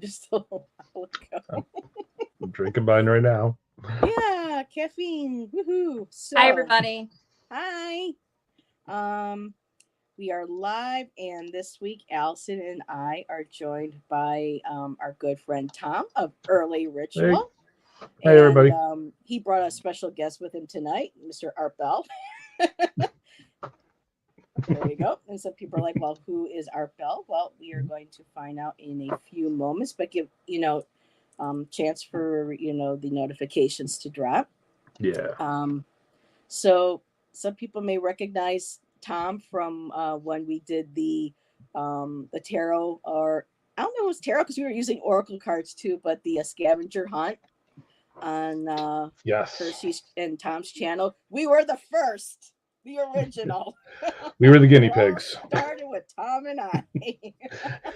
just a little while ago. I'm drinking mine right now. Yeah, caffeine. Woohoo. Hi, So, everybody. hi. Um, we are live, and this week, Allison and I are joined by our good friend Tom of Early Hey, Ritual. hey, And everybody. he brought a special guest with him tonight, Mr. Art Bell. There we go. And some people are like, well, who is Art Bell? Well, we are going to find out in a few moments, but give, chance for, the notifications to drop. Yeah. Um, so some people may recognize Tom from when we did the tarot, or I don't know if it was tarot because we were using oracle cards too, but the scavenger hunt on Yes. Kirsty's and Tom's channel. We were the first, the original. We were the It guinea all pigs. started with Tom and I.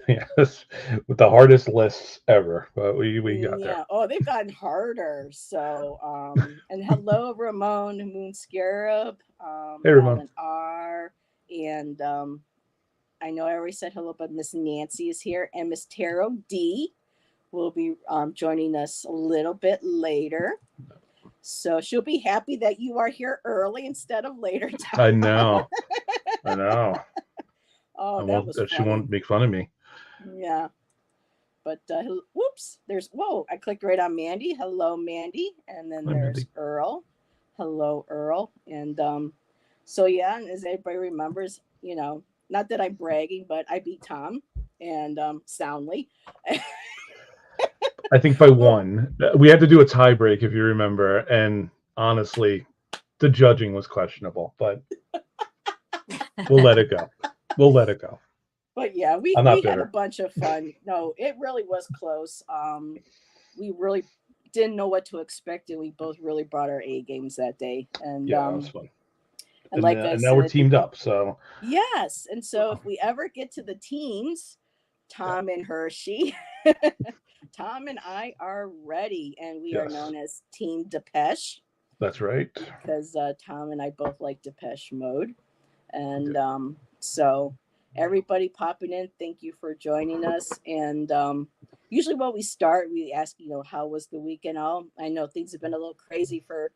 Yes. With the hardest lists ever. But we got there. Yeah. Oh, they've gotten harder. So, and hello, Ramon Moon Scarab, Hey, Ramon. Alan R. And I know I already said hello, but Miss Nancy is here, and Miss Taro D will be joining us a little bit later. So she'll be happy that you are here early instead of later. I know. I know. Oh, I that won't, was she won't funny. make fun of me. Yeah. But whoops, I clicked right on Mandy. Hello, Mandy. And then Hi, there's Mindy. Earl. Hello, Earl. And so yeah, and as everybody remembers, not that I'm bragging, but I beat Tom and soundly. I think by Well, one. We had to do a tie break, if you remember. And honestly, the judging was questionable. But we'll let it go. We'll let it go. but yeah, we I'm we not had a bitter. bunch of fun. No, it really was close. We really didn't know what to expect, and we both really brought our A games that day. Yeah, it was fun. And like I And now we're said, teamed up. So, yes. And so if we ever get to the teams, yeah. Tom and Hershey, Tom and I are ready, and we are Yes. known as Team Depeche That's right. because Tom and I both like Depeche Mode. We do. And so everybody popping in, thank you for joining us. And usually when we start, we ask, how was the weekend? All I know things have been a little crazy for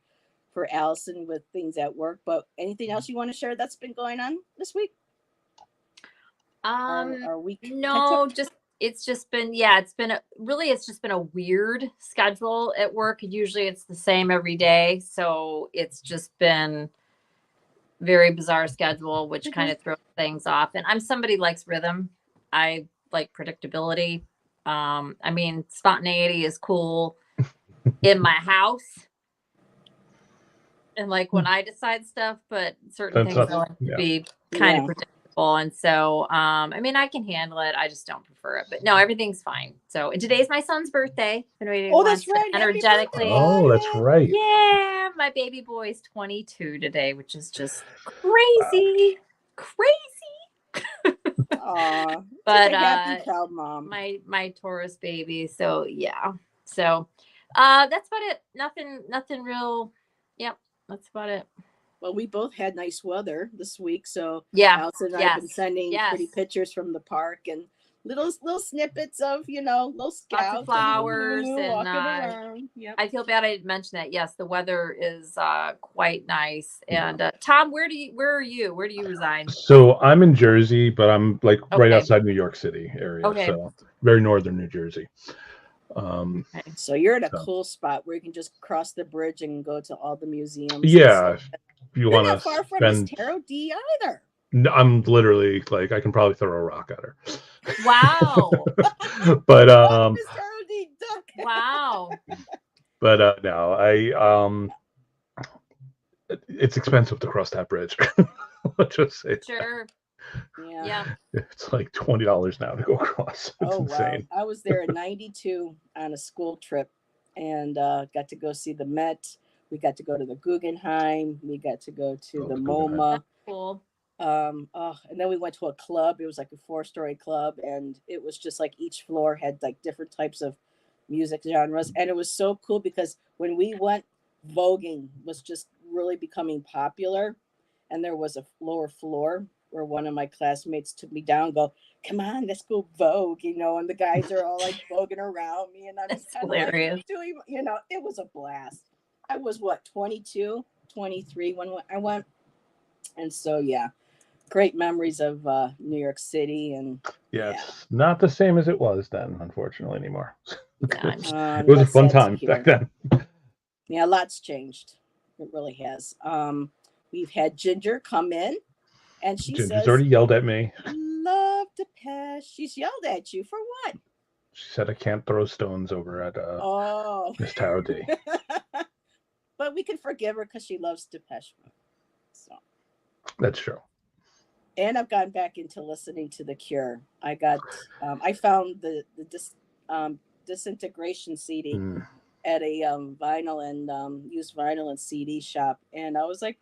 Allison with things at work, but anything else you want to share that's been going on this week? Our week catch up? No, it's just been it's just been a weird schedule at work. Usually it's the same every day, so it's just been very bizarre schedule, which kind Mhm. of throws things off. And I'm somebody who likes rhythm. I like predictability. I mean, spontaneity is cool in my house and like when I decide stuff, but certain That's things us. I like to Yeah. be kind of Yeah. predictable. And so, I mean, I can handle it. I just don't prefer it. But no, everything's fine. So, and today's my son's birthday. If anybody Oh, that's wants to right. Happy birthday, energetically, Oh, that's Ryan. right. yeah, my baby boy's 22 today, which is just Wow. crazy, crazy. Aw, such But a happy, proud mom. my Taurus baby. So yeah. So that's about it. Nothing real. Yep, that's about it. Well, we both had nice weather this week, so Yeah. Allison and I have been Yes. sending Yes. pretty pictures from the park and little snippets of little Lots of scouts and little flowers Lulu and walking around. Yep. I feel bad I didn't mention that. Yes, the weather is quite nice. And Tom, where are you? Where do you reside? So I'm in Jersey, but I'm like right Okay. outside New York City area. Okay. So very northern New Jersey. Um, Okay. So you're in a so cool spot where you can just cross the bridge and go to all the museums and yeah, stuff. if you You're want not to far from Miss spend, Taro D either. I'm literally like I can probably throw a rock at her. Wow. But Walk, Miss Taro D, duck. Wow. no, it's expensive to cross that bridge. Let's just say Sure. Yeah. Yeah. it's like $20 now to go across. It's Oh wow. insane. I was there in '92 on a school trip and got to go see the Met. We got to go to the Guggenheim. We got to go to Oh, the the Guggenheim. MoMA. That's cool. And then we went to a club. It was like a four-story club, and it was just like each floor had like different types of music genres, and it was so cool because when we went, voguing was just really becoming popular, and there was a lower floor, where one of my classmates took me down and go, come on, let's go Vogue, you know, and the guys are all like voguing around me. And I'm That's just kind of like hilarious. doing, you know, it was a blast. I was what, 22, 23 when I went. And so, yeah, great memories of New York City. And Yeah, it's not the same as it was then, unfortunately, anymore. Yeah, It was a that's fun sad to time hear. back then. Yeah, lots changed. It really has. We've had Ginger come in, and she Ginger's says, already yelled at me. love Depeche. She's yelled at you for what? She said I can't throw stones over at Oh. Miss Taro D. But we can forgive her because she loves Depeche Mode. So. That's true. And I've gotten back into listening to The Cure. I found the Disintegration CD at a vinyl and used vinyl and CD shop, and I was like,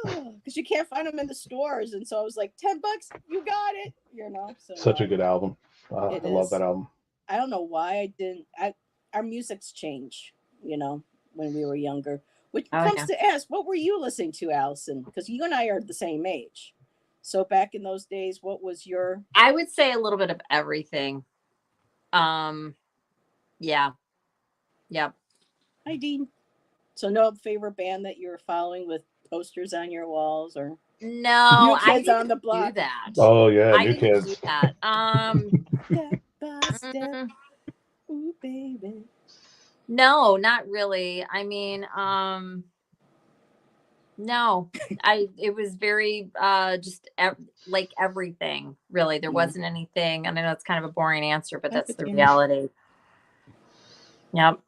because you can't find them in the stores, and so I was like, $10, you got it, you know. So such a good album. I love that album. I don't know why I didn't. Our music's changed, you know, when we were younger. Which comes to ask, what were you listening to, Allyson? Because you and I are the same age. So back in those days, what was your? I would say a little bit of everything. Yeah. Yep. Hi, Dean. So no favorite band that you were following with posters on your walls or no, New Kids I on the didn't Block? do that. Oh yeah, I New didn't Kids. do that. Step by step, ooh baby. No, not really. I mean, no, it was very just like everything, really. There wasn't anything, and I know it's kind of a boring answer, but that's the reality. Yep.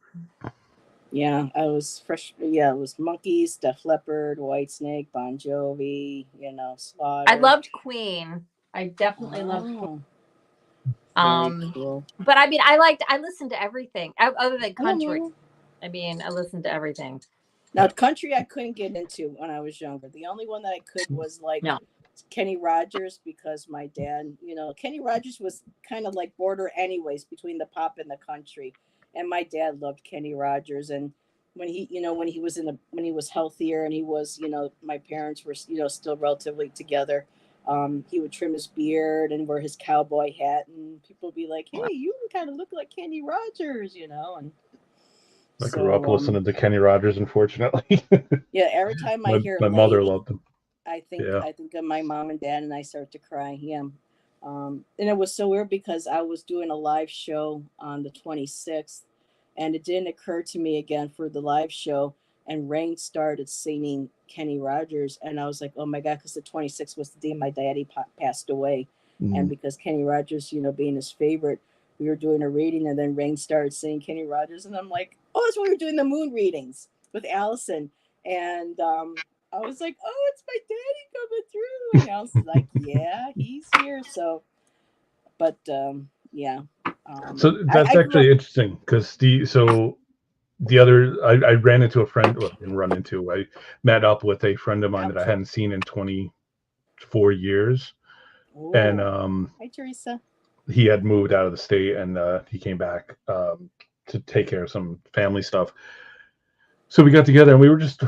Yeah, I was fresh. Yeah, it was Monkeys, Def Leppard, Whitesnake, Bon Jovi, you know, Slaughter. I loved Queen. I definitely loved Queen. Very cool. But I mean, I listened to everything other than country. I mean, I listened to everything. Now, country I couldn't get into when I was younger. The only one that I could was like Kenny Rogers, because my dad, you know, Kenny Rogers was kind of like border anyways between the pop and the country. And my dad loved Kenny Rogers. And when he, you know, when he was healthier and he was, you know, my parents were, you know, still relatively together. He would trim his beard and wear his cowboy hat, and people would be like, "Hey, you kind of look like Kenny Rogers," you know. And I grew up listening to Kenny Rogers, unfortunately. Yeah, every time I hear my mother loved him. I think of my mom and dad, and I start to cry. Yeah, and it was so weird because I was doing a live show on the 26th, and it didn't occur to me again for the live show. And Rain started singing Kenny Rogers, and I was like, "Oh my god!" Because the 26th was the day my daddy passed away, and because Kenny Rogers, you know, being his favorite, we were doing a reading, and then Rain started singing Kenny Rogers, and I'm like, "Oh, that's when we were doing the moon readings with Allyson," and I was like, "Oh, it's my daddy coming through," and Allison's like, "Yeah, he's here." So, but yeah. So that's actually interesting because I ran into a friend. Well, didn't run into. I met up with a friend of mine that I hadn't seen in 24 years. Ooh. And hi, Teresa. He had moved out of the state, and he came back to take care of some family stuff. So we got together, and we were just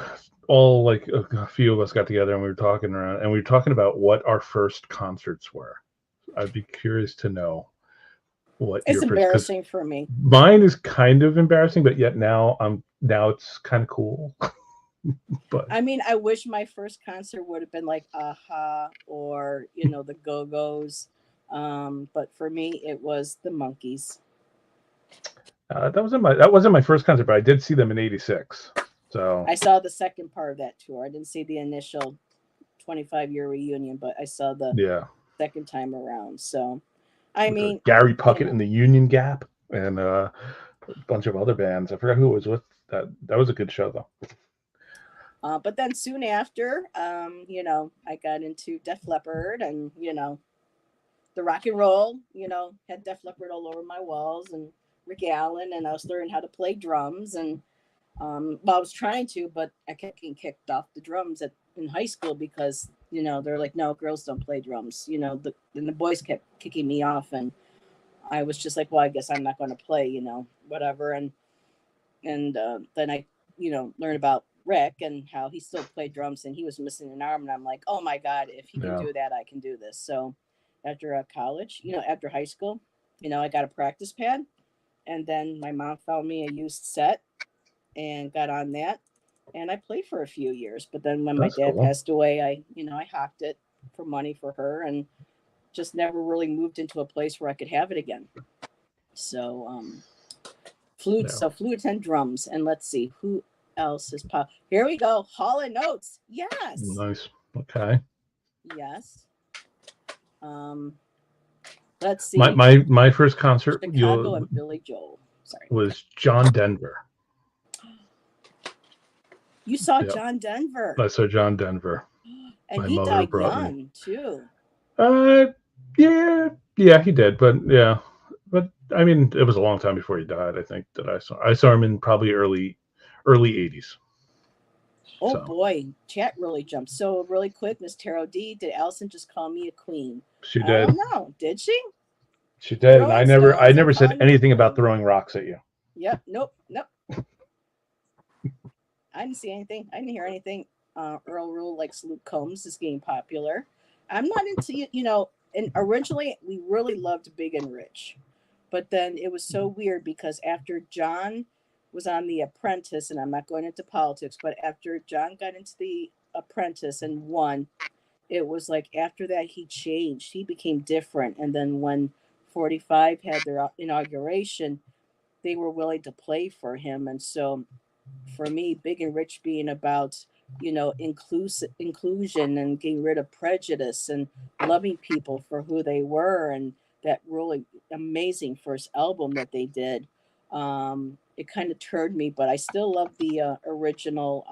all like a few of us got together, and we were talking around, and we were talking about what our first concerts were. I'd be curious to know what it's embarrassing for me. Mine is kind of embarrassing, but yet now it's kind of cool. But I mean, I wish my first concert would have been like Aha or, you know, the Go-Go's. But for me, it was the Monkees. that wasn't my first concert, but I did see them in '86. So I saw the second part of that tour. I didn't see the initial 25-year reunion, but I saw the second time around. So, I mean, Gary Puckett in the Union Gap and a bunch of other bands. I forgot who was with that. That was a good show though. But then soon after, you know, I got into Def Leppard and, you know, the rock and roll, you know, had Def Leppard all over my walls and Rick Allen, and I was learning how to play drums. And well, I was trying to, but I kept getting kicked off the drums in high school because, you know, they're like, no, girls don't play drums. You know, and the boys kept kicking me off, and I was just like, well, I guess I'm not going to play, you know, whatever. And then I, you know, learned about Rick and how he still played drums and he was missing an arm. And I'm like, oh my God, if he can Yeah. do that, I can do this. So after college, after high school, I got a practice pad. And then my mom found me a used set and got on that. And I played for a few years. But then when That's my dad cool. passed away, I hocked it for money for her and just never really moved into a place where I could have it again. So flute, Yeah. so flute and drums. And let's see who else is pop. Here we go. Hall and Notes. Yes. Nice. Okay. Yes. Let's see. My first concert Chicago and Billy Joel. Sorry. was John Denver. You saw John Denver. I saw John Denver. And My he mother died brought young me. too. Yeah, he did, but I mean, it was a long time before he died. I think that I saw him in probably early 80s. Oh boy, chat really jumped. So really quick, Miss Taro D, did Allyson just call me a queen? She did. I don't know. Did she? She did, and I never Stones, said anything about throwing rocks at you. Yep. Nope. I didn't see anything. I didn't hear anything. Earl Rule likes Luke Combs is getting popular. I'm not into and originally we really loved Big and Rich, but then it was so weird because after John was on The Apprentice, and I'm not going into politics, but after John got into The Apprentice and won, it was like after that he changed. He became different. And then when 45 had their inauguration, they were willing to play for him. And so for me, Big and Rich being about, inclusion and getting rid of prejudice and loving people for who they were, and that really amazing first album that they did. It kind of turned me, but I still love the original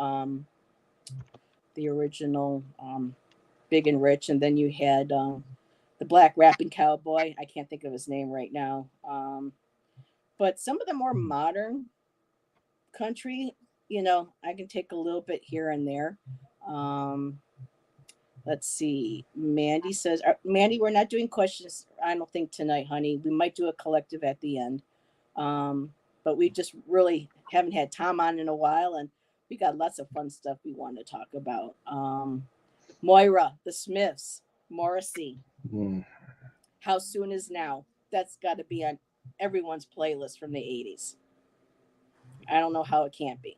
Big and Rich. And then you had the black rapping cowboy. I can't think of his name right now. But some of the more modern country, I can take a little bit here and there. Let's see. Mandy says, Mandy, we're not doing questions, I don't think, tonight, honey. We might do a collective at the end. But we just really haven't had Tom on in a while, and we got lots of fun stuff we want to talk about. Moira, the Smiths, Morrissey. How Soon Is Now? That's got to be on everyone's playlist from the 80s. I don't know how it can't be.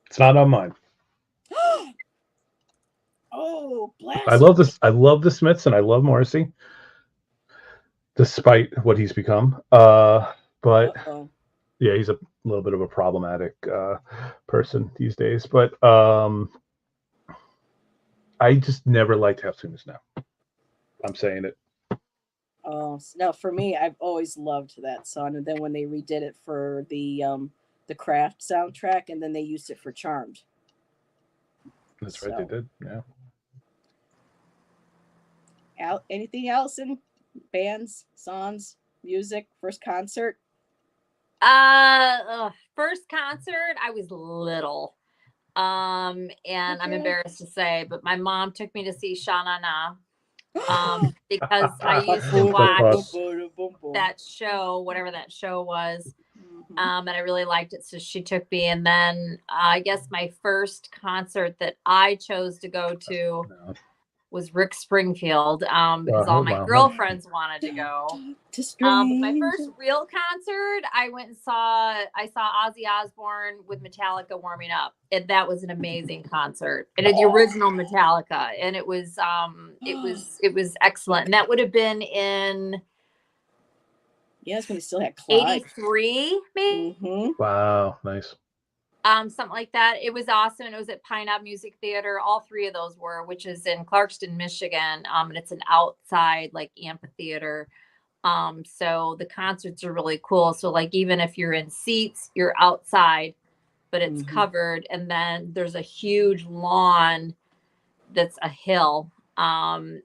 It's not on mine. Oh, blast! I love this. I love the Smiths and I love Morrissey, despite what he's become. But yeah, he's a little bit of a problematic person these days. But I just never liked How Soon Is Now. I'm saying it. Oh no, for me, I've always loved that song. And then when they redid it for the Craft soundtrack, and then they used it for Charmed. That's right, they did. Yeah. Anything else in bands, songs, music, first concert? First concert, I was little. And I'm embarrassed to say, but my mom took me to see Sha Na Na. Because I used to watch that show, whatever that show was. And I really liked it. So she took me. And then I guess my first concert that I chose to go to was Rick Springfield, because all my girlfriends wanted to go. But my first real concert, I saw Ozzy Osbourne with Metallica warming up. And that was an amazing concert. And the original Metallica. And it was excellent. And that would have been in it's when we still had Clyde. 83, maybe. Wow, nice. Something like that. It was awesome. It was at Pine Knob Music Theater. All three of those were, which is in Clarkston, Michigan. And it's an outside like amphitheater. So the concerts are really cool. So like even if you're in seats, you're outside, but it's covered. And then there's a huge lawn that's a hill. And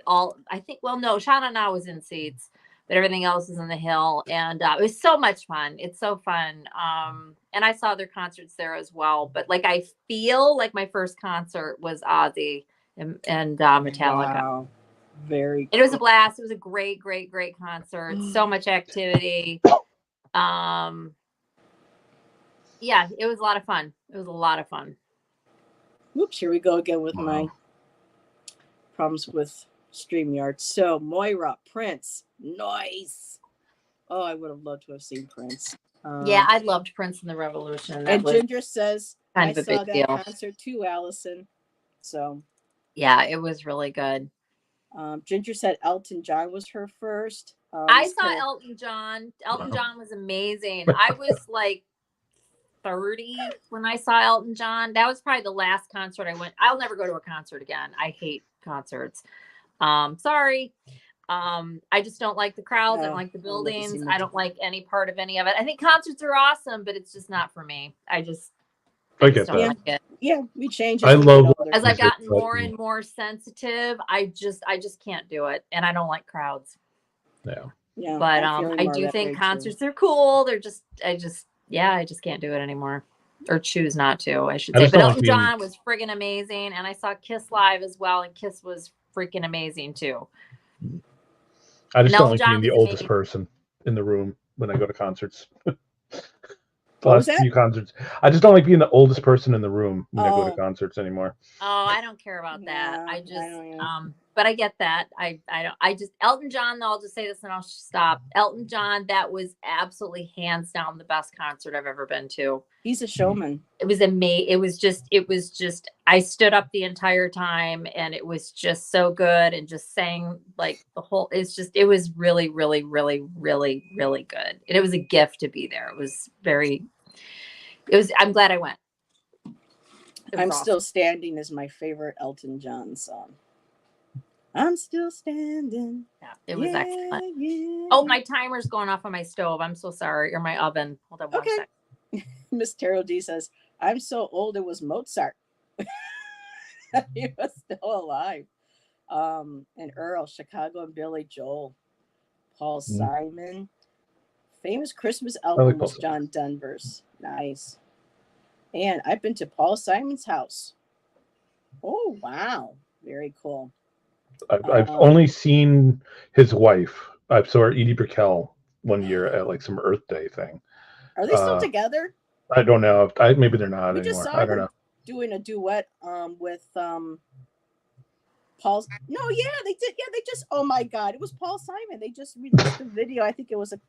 Sha Na Na was in seats, but everything else is in the hill. And it was so much fun. It's so fun. And I saw their concerts there as well. But like, I feel like my first concert was Ozzy and Metallica. Wow. Very cool. It was a blast. It was a great, great, great concert. So much activity. Yeah, it was a lot of fun. It was a lot of fun. Oops, here we go again with Wow. my problems with StreamYard. So Moira, Prince, nice. Oh, I would have loved to have seen Prince. Yeah, I loved Prince and the Revolution. That And was Ginger says, kind I of a saw big that deal. concert too, Allison. So Yeah, it was really good. Ginger said Elton John was her first. I saw Elton John. Elton John was amazing. I was like 30 when I saw Elton John. That was probably the last concert I went. I'll never go to a concert again. I hate concerts. Sorry. I just don't like the crowds. I don't like the buildings. I don't like any part of any of it. I think concerts are awesome, but it's just not for me. I just get don't that. like it. Yeah, we change. I love as I've music, gotten more and more sensitive. I just can't do it, and I don't like crowds. Yeah. Yeah, But I do think concerts are cool. They're just I just can't do it anymore, or choose not to, I should say. But Elton John was friggin' amazing, and I saw Kiss live as well, and Kiss was freaking amazing too. I just don't like being the oldest person in the room when I go to concerts. Last few concerts, I just don't like being the oldest person in the room when I go to concerts anymore. Oh, I don't care about that. I just but I get that. I just Elton John, though, I'll just say this and I'll stop. Elton John, that was absolutely hands down the best concert I've ever been to. He's a showman. It was amazing. It was just I stood up the entire time, and it was just so good, and just sang like the whole, it was really, really, really, really, really good. And it was a gift to be there. I'm glad I went. I'm Still Standing is my favorite Elton John song. I'm still standing. Yeah, it was excellent. Yeah. Oh, my timer's going off on my stove. I'm so sorry. Or my oven. Hold on 1 second. Miss Terrell D says, I'm so old it was Mozart. He was still alive. And Earl, Chicago and Billy Joel. Paul Simon. Famous Christmas album was John Denver's. Nice. And I've been to Paul Simon's house. Oh, wow. Very cool. I've only seen his wife. I saw Edie Brickell one year at like some Earth Day thing. Are they still together? I don't know. Maybe they're not anymore. I don't know. Doing a duet with Paul's. No, yeah, they did. Yeah, they just. Oh my God, it was Paul Simon. They just released a video. I think it was it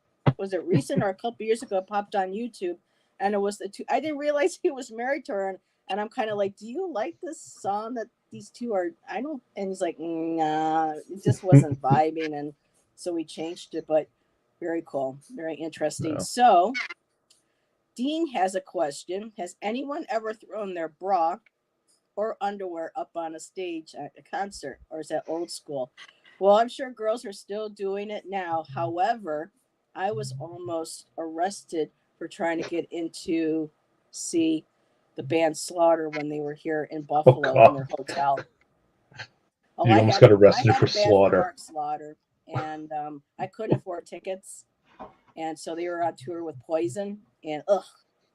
recent or a couple years ago? It popped on YouTube, and it was the two. I didn't realize he was married to her, and I'm kind of like, do you like this song that these two are? I don't. And he's like, nah, it just wasn't vibing, and so we changed it. But very cool, very interesting. Yeah. So. Dean has a question. Has anyone ever thrown their bra or underwear up on a stage at a concert, or is that old school? Well, I'm sure girls are still doing it now. However, I was almost arrested for trying to get into see the band Slaughter when they were here in Buffalo in their hotel. You almost got arrested for Slaughter. And I couldn't afford tickets. And so they were on tour with Poison, and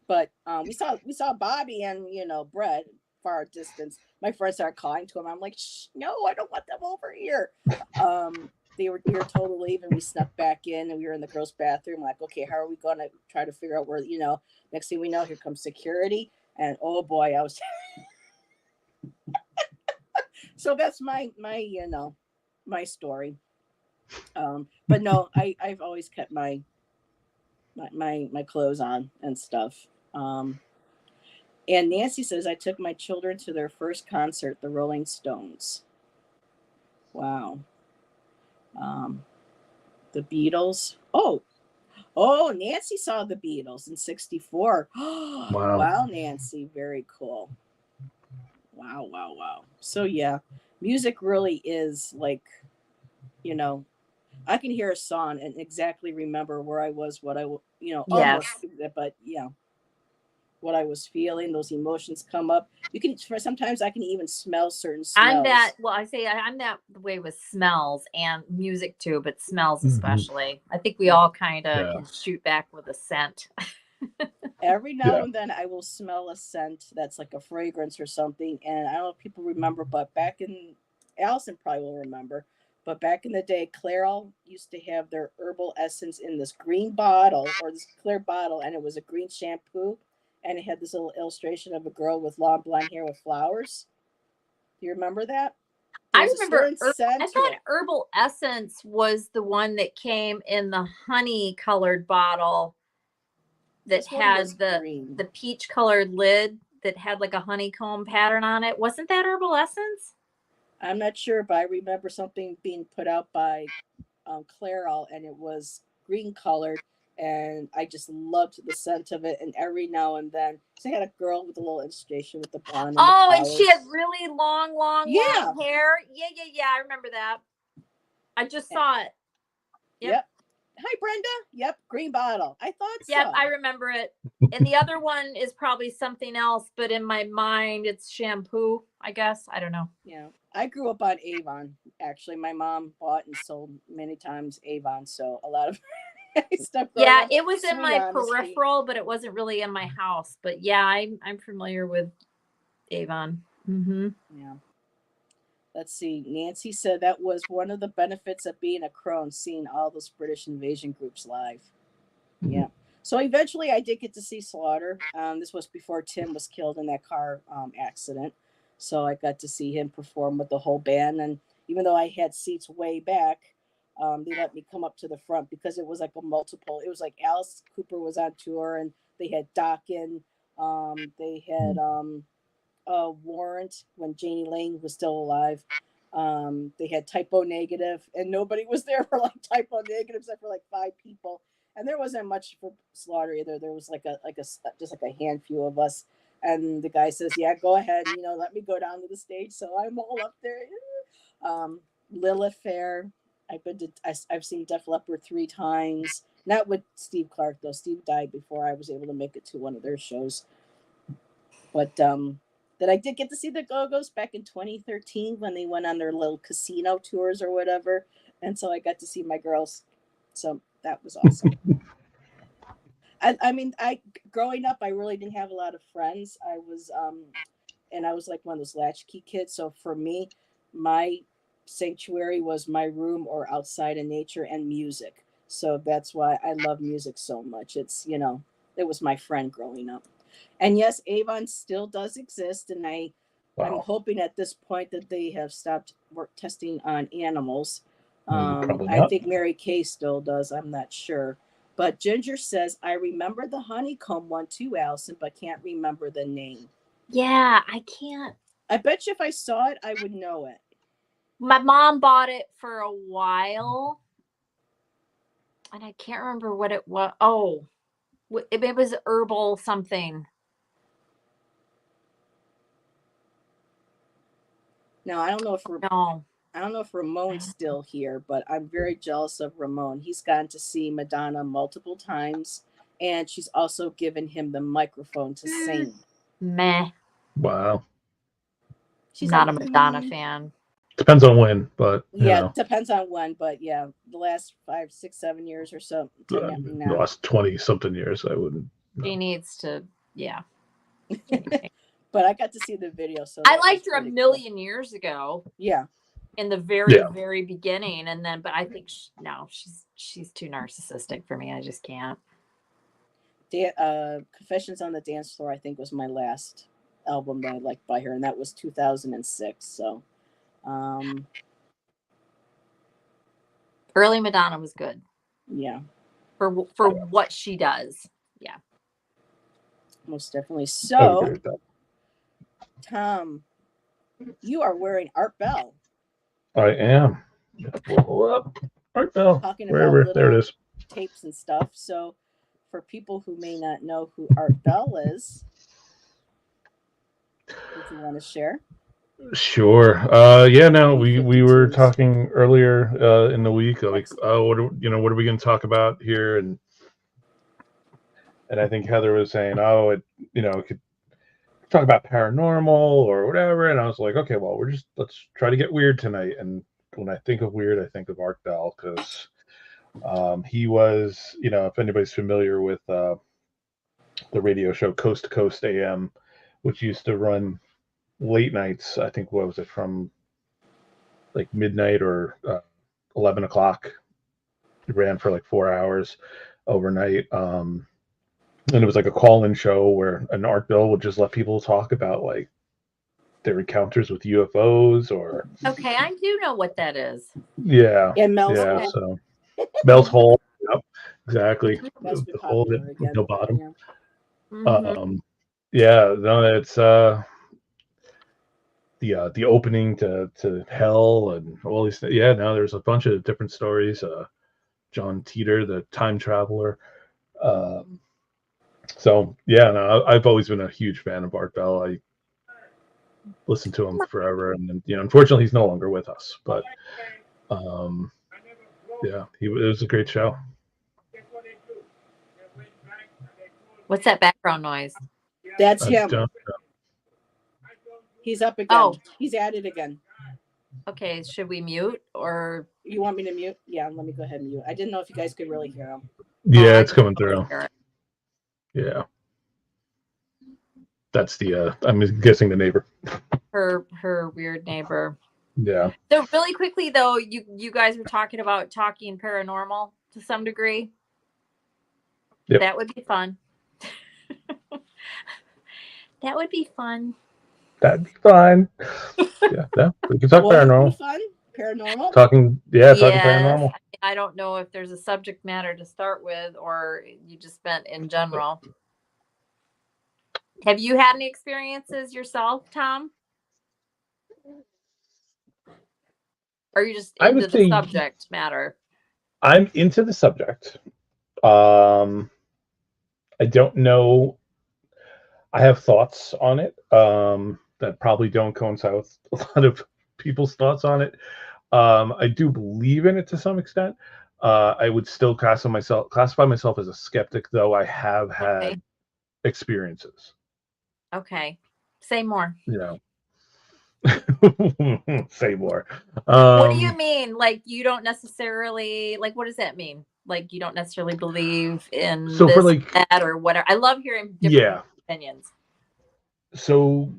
but we saw Bobby and Brett far distance. My friends started calling to him. I'm like, shh, no, I don't want them over here. We were told to leave, and we snuck back in, and we were in the girls' bathroom. Like, okay, how are we going to try to figure out where? Next thing we know, here comes security, and oh boy, I was. So that's my story. But no, I've always kept my clothes on and stuff. And Nancy says, I took my children to their first concert, the Rolling Stones. Wow. The Beatles. Oh, Nancy saw the Beatles in 1964. Wow, Nancy. Very cool. Wow. So yeah, music really is like, I can hear a song and exactly remember where I was, what I, almost, but yeah, what I was feeling, those emotions come up. Sometimes I can even smell certain smells. I'm that way with smells and music too, but smells especially. I think we all kind of can shoot back with a scent. Every now and then I will smell a scent that's like a fragrance or something. And I don't know if people remember, but Allison probably will remember. But back in the day, Clairol used to have their herbal essence in this green bottle or this clear bottle, and it was a green shampoo. and it had this little illustration of a girl with long blonde hair with flowers. Do you remember that? There I was a store remember. in I Central. thought Herbal Essence was the one that came in the honey colored bottle that This one had was the green. peach colored lid that had like a honeycomb pattern on it. Wasn't that Herbal Essence? I'm not sure, but I remember something being put out by Clairol, and it was green colored, and I just loved the scent of it. And every now and then, so I had a girl with a little illustration with the blonde. And Oh, the and she had flowers. really long Yeah. hair. Yeah. I remember that. I just saw it. Yep. Hi, Brenda. Yep, green bottle. I thought Yep, so. I remember it. And the other one is probably something else, but in my mind, it's shampoo, I guess. I don't know. Yeah. I grew up on Avon. Actually, my mom bought and sold many times Avon, so a lot of stuff. Yeah, it was in sweet my honesty. peripheral, but it wasn't really in my house. But yeah, I'm familiar with Avon. Mm-hmm. Yeah. Let's see. Nancy said that was one of the benefits of being a crone, seeing all those British invasion groups live. Yeah. So eventually I did get to see Slaughter. This was before Tim was killed in that car accident. So I got to see him perform with the whole band. And even though I had seats way back, they let me come up to the front because it was like a multiple. It was like Alice Cooper was on tour, and they had Dokken. They had Warrant when Janie Lane was still alive. They had Typo Negative, and nobody was there for like Typo Negative except for like 5 people. And there wasn't much for Slaughter either. There was like a just like a handful of us. And the guy says, "Yeah, go ahead. Let me go down to the stage." So I'm all up there. Lilith Fair. I've seen Def Leppard 3 times. Not with Steve Clark though. Steve died before I was able to make it to one of their shows. But that I did get to see the Go-Go's back in 2013 when they went on their little casino tours or whatever. And so I got to see my girls. So that was awesome. I mean, growing up, I really didn't have a lot of friends. I was like one of those latchkey kids. So for me, my sanctuary was my room or outside in nature and music. So that's why I love music so much. It's, it was my friend growing up. And yes, Avon still does exist, and I'm hoping at this point that they have stopped testing on animals. I think Mary Kay still does. I'm not sure. But Ginger says, I remember the honeycomb one too, Allison, but can't remember the name. Yeah, I can't. I bet you if I saw it, I would know it. My mom bought it for a while, and I can't remember what it was. Oh, it was herbal something. Now, I don't know if Ramon's still here, but I'm very jealous of Ramon. He's gone to see Madonna multiple times, and she's also given him the microphone to sing. Meh. Wow. She's not a Madonna fan. Depends on when, but depends on when. But yeah, the last 5, 6, 7 years or so. The last 20-something years, I wouldn't. No. She needs to, yeah. But I got to see the video, so I liked her a million years ago. Yeah. In the very beginning, and then, but I think she's too narcissistic for me. I just can't. Confessions on the Dance Floor, I think, was my last album that I liked by her, and that was 2006. So, early Madonna was good. Yeah. For what she does. Yeah. Most definitely. So, Tom, you are wearing Art Bell. I am. Art Bell. Talking Wherever. about there it is. Tapes and stuff. So, for people who may not know who Art Bell is, would you want to share? Sure. We were talking earlier in the week, like, what are we going to talk about here? And I think Heather was saying, it could talk about paranormal or whatever. And I was like, okay, well, let's try to get weird tonight. And when I think of weird, I think of Art Bell, because he was, if anybody's familiar with the radio show Coast to Coast AM, which used to run late nights, I think, what was it, from like midnight or 11 o'clock. It ran for like 4 hours overnight. And it was like a call-in show where an Art Bell would just let people talk about like their encounters with UFOs or Okay, I do know what that is. yeah, And Mel's yeah. Hole. So Bell's Hole, yep, exactly. That's The been hole popular that again. no bottom. Yeah. Mhm. Yeah, no, it's the opening to hell and all these things. Yeah, no, there's a bunch of different stories. John Teeter, the time traveler. Um, so yeah, no, I've always been a huge fan of Art Bell. I listened to him forever, and then, unfortunately, he's no longer with us. But yeah, it was a great show. What's that background noise? That's him. John, He's up again. Oh. He's at it again. Okay, should we mute or? You want me to mute? Yeah, let me go ahead and mute. I didn't know if you guys could really hear him. yeah, I it's coming through. hear it. Yeah, that's the. I'm guessing the neighbor. Her weird neighbor. Yeah. So really quickly though, you guys were talking about talking paranormal to some degree. Yep. That would be fun. That would be fun. That'd be fine. Yeah, we can talk What would paranormal. be fun? Paranormal? Talking paranormal. I don't know if there's a subject matter to start with or you just meant in general. Have you had any experiences yourself, Tom? Or are you just I into would the say subject matter? I'm into the subject. I don't know. I have thoughts on it that probably don't coincide with a lot of people's thoughts on it. I do believe in it to some extent. I would still classify myself as a skeptic, though I have had experiences. Okay. Say more. Say more. What do you mean? Like you don't necessarily like what does that mean? Like you don't necessarily believe in So this, for like that, or whatever. I love hearing different opinions. So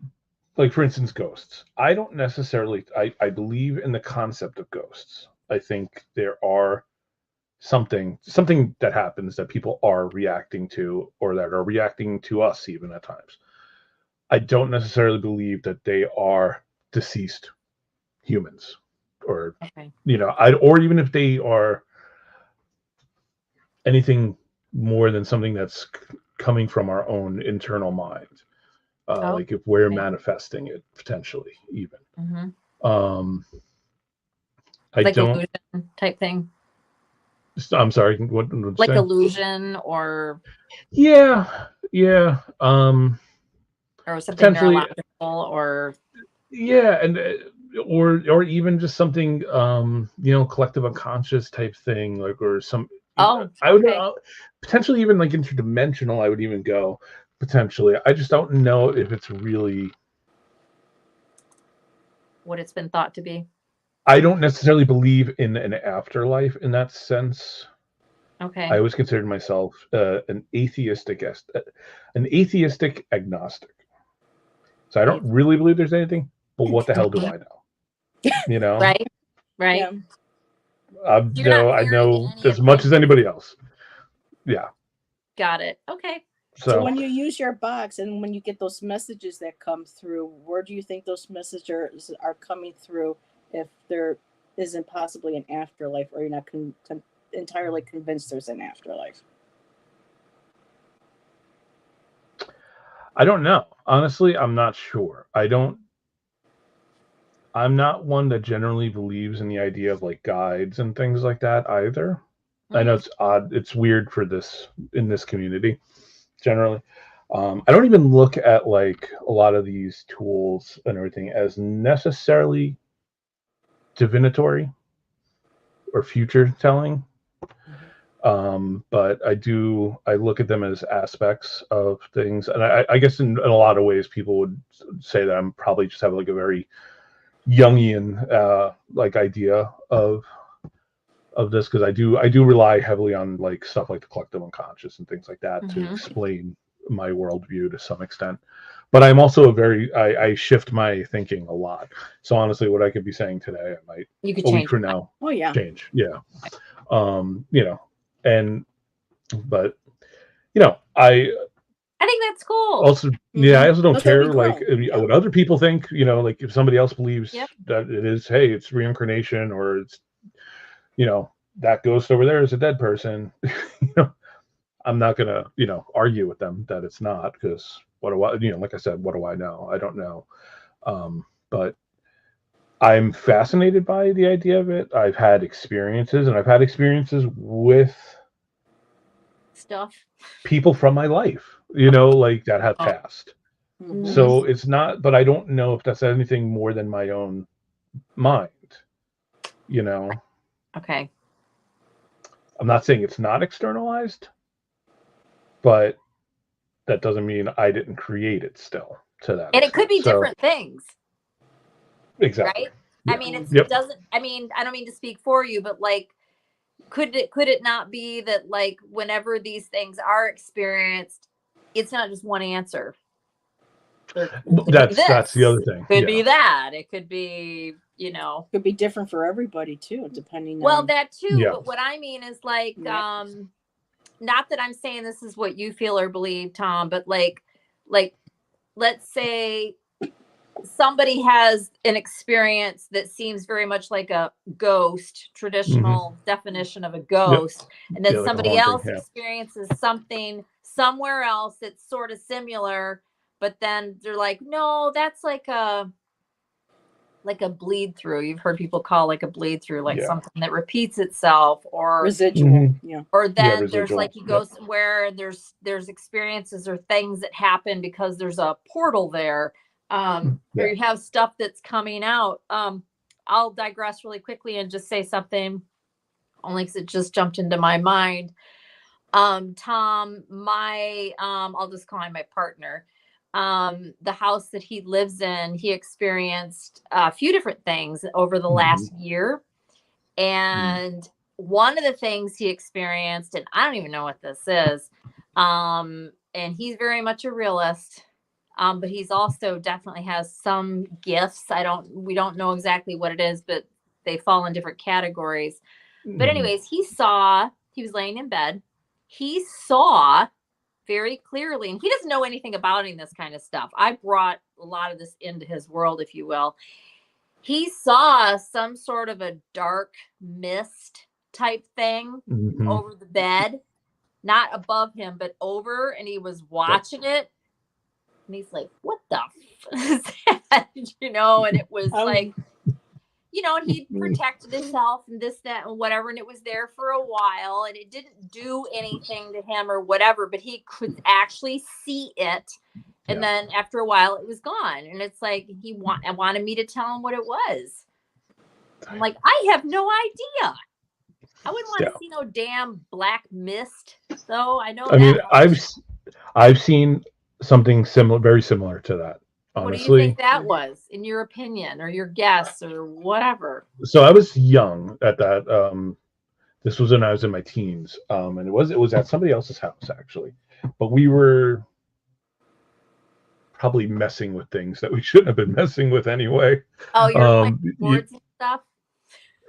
like for instance, ghosts. I don't necessarily I believe in the concept of ghosts. I think there are something that happens that people are reacting to or that are reacting to us even at times. I don't necessarily believe that they are deceased humans or or even if they are anything more than something that's coming from our own internal mind. Like if we're manifesting it potentially even. I like don't illusion type thing. I'm sorry, what like say? Illusion or or something neurological or and or even just something collective unconscious type thing, like, or some I would potentially even like interdimensional. I would even go potentially. I just don't know if it's really what it's been thought to be. I don't necessarily believe in an afterlife in that sense. Okay. I always considered myself an atheistic agnostic. So I don't really believe there's anything, but what the hell do I know? Right. Yeah. I know as much as anybody else. Yeah. Got it. Okay. So when you use your box and when you get those messages that come through, where do you think those messages are coming through if there isn't possibly an afterlife or you're not entirely convinced there's an afterlife? I don't know. Honestly, I'm not sure. I'm not one that generally believes in the idea of like guides and things like that either. I know it's odd. It's weird for in this community generally. I don't even look at like a lot of these tools and everything as necessarily divinatory or future telling. But I look at them as aspects of things. And I guess in a lot of ways, people would say that I'm probably just have like a very Jungian like idea of this, because I do rely heavily on like stuff like the collective unconscious and things like that to explain my worldview to some extent. But I'm also I shift my thinking a lot. So honestly, what I could be saying today, I might a week from now change. Yeah. But you know, I think that's cool. also, yeah, I also don't That's how we care like grow. Yeah. what other people think. You know, like if somebody else believes Yep. that it is, hey, it's reincarnation, or it's, you know, that ghost over there is a dead person. You know, I'm not gonna, you know, argue with them that it's not, because what do I, you know, like I said, what do I know? I don't know. But I'm fascinated by the idea of it. I've had experiences, and I've had experiences with Stuff. people from my life, you know, like that have passed. Mhm. So it's not, but I don't know if that's anything more than my own mind, you know. Okay. I'm not saying it's not externalized, but that doesn't mean I didn't create it still to that And it could extent. be So, different things, exactly. right? Yeah. I mean, it Yep. doesn't. I mean, I don't mean to speak for you, but like, could it not be that like whenever these things are experienced, it's not just one answer. There could be That's the other this. thing. Could Yeah. be that. It could be, you know. Could be different for everybody too, depending Well, on. that too. Yeah. But what I mean is like, Yeah. not that I'm saying this is what you feel or believe, Tom, but like, let's say somebody has an experience that seems very much like a ghost, traditional definition of a ghost, and then Yeah, like a somebody haunting, else yeah. experiences something somewhere else that's sort of similar, but then they're like, no, that's like a bleed through. You've heard people call like a bleed through, like Yeah. something that repeats itself, or Residual. Yeah. or then there's residual. like he goes where there's experiences or things that happen because there's a portal there, or Yeah. you have stuff that's coming out. I'll digress really quickly and just say something only because it just jumped into my mind. Tom, my I'll just call him my partner. The house that he lives in, he experienced a few different things over the last year. And one of the things he experienced, and I don't even know what this is, and he's very much a realist, but he's also definitely has some gifts. We don't know exactly what it is, but they fall in different categories. But anyways, he was laying in bed. He saw very clearly, and he doesn't know anything about any of this kind of stuff. I brought a lot of this into his world, if you will. He saw some sort of a dark mist type thing over the bed, not above him, but over, and he was watching it. And he's like, what the is that? You know, and it was like, you know, and he protected himself and this, that, and whatever. And it was there for a while, and it didn't do anything to him or whatever, but he could actually see it. And then after a while, it was gone. And it's like, I wanted me to tell him what it was. I'm like, I have no idea. I wouldn't want to see no damn black mist, though. I know. I mean, I've seen something similar, very similar to that. Honestly. What do you think that was, in your opinion, or your guess, or whatever? So I was young at that. This was when I was in my teens, and it was at somebody else's house actually, but we were probably messing with things that we shouldn't have been messing with anyway. Oh, you're playing boards and stuff.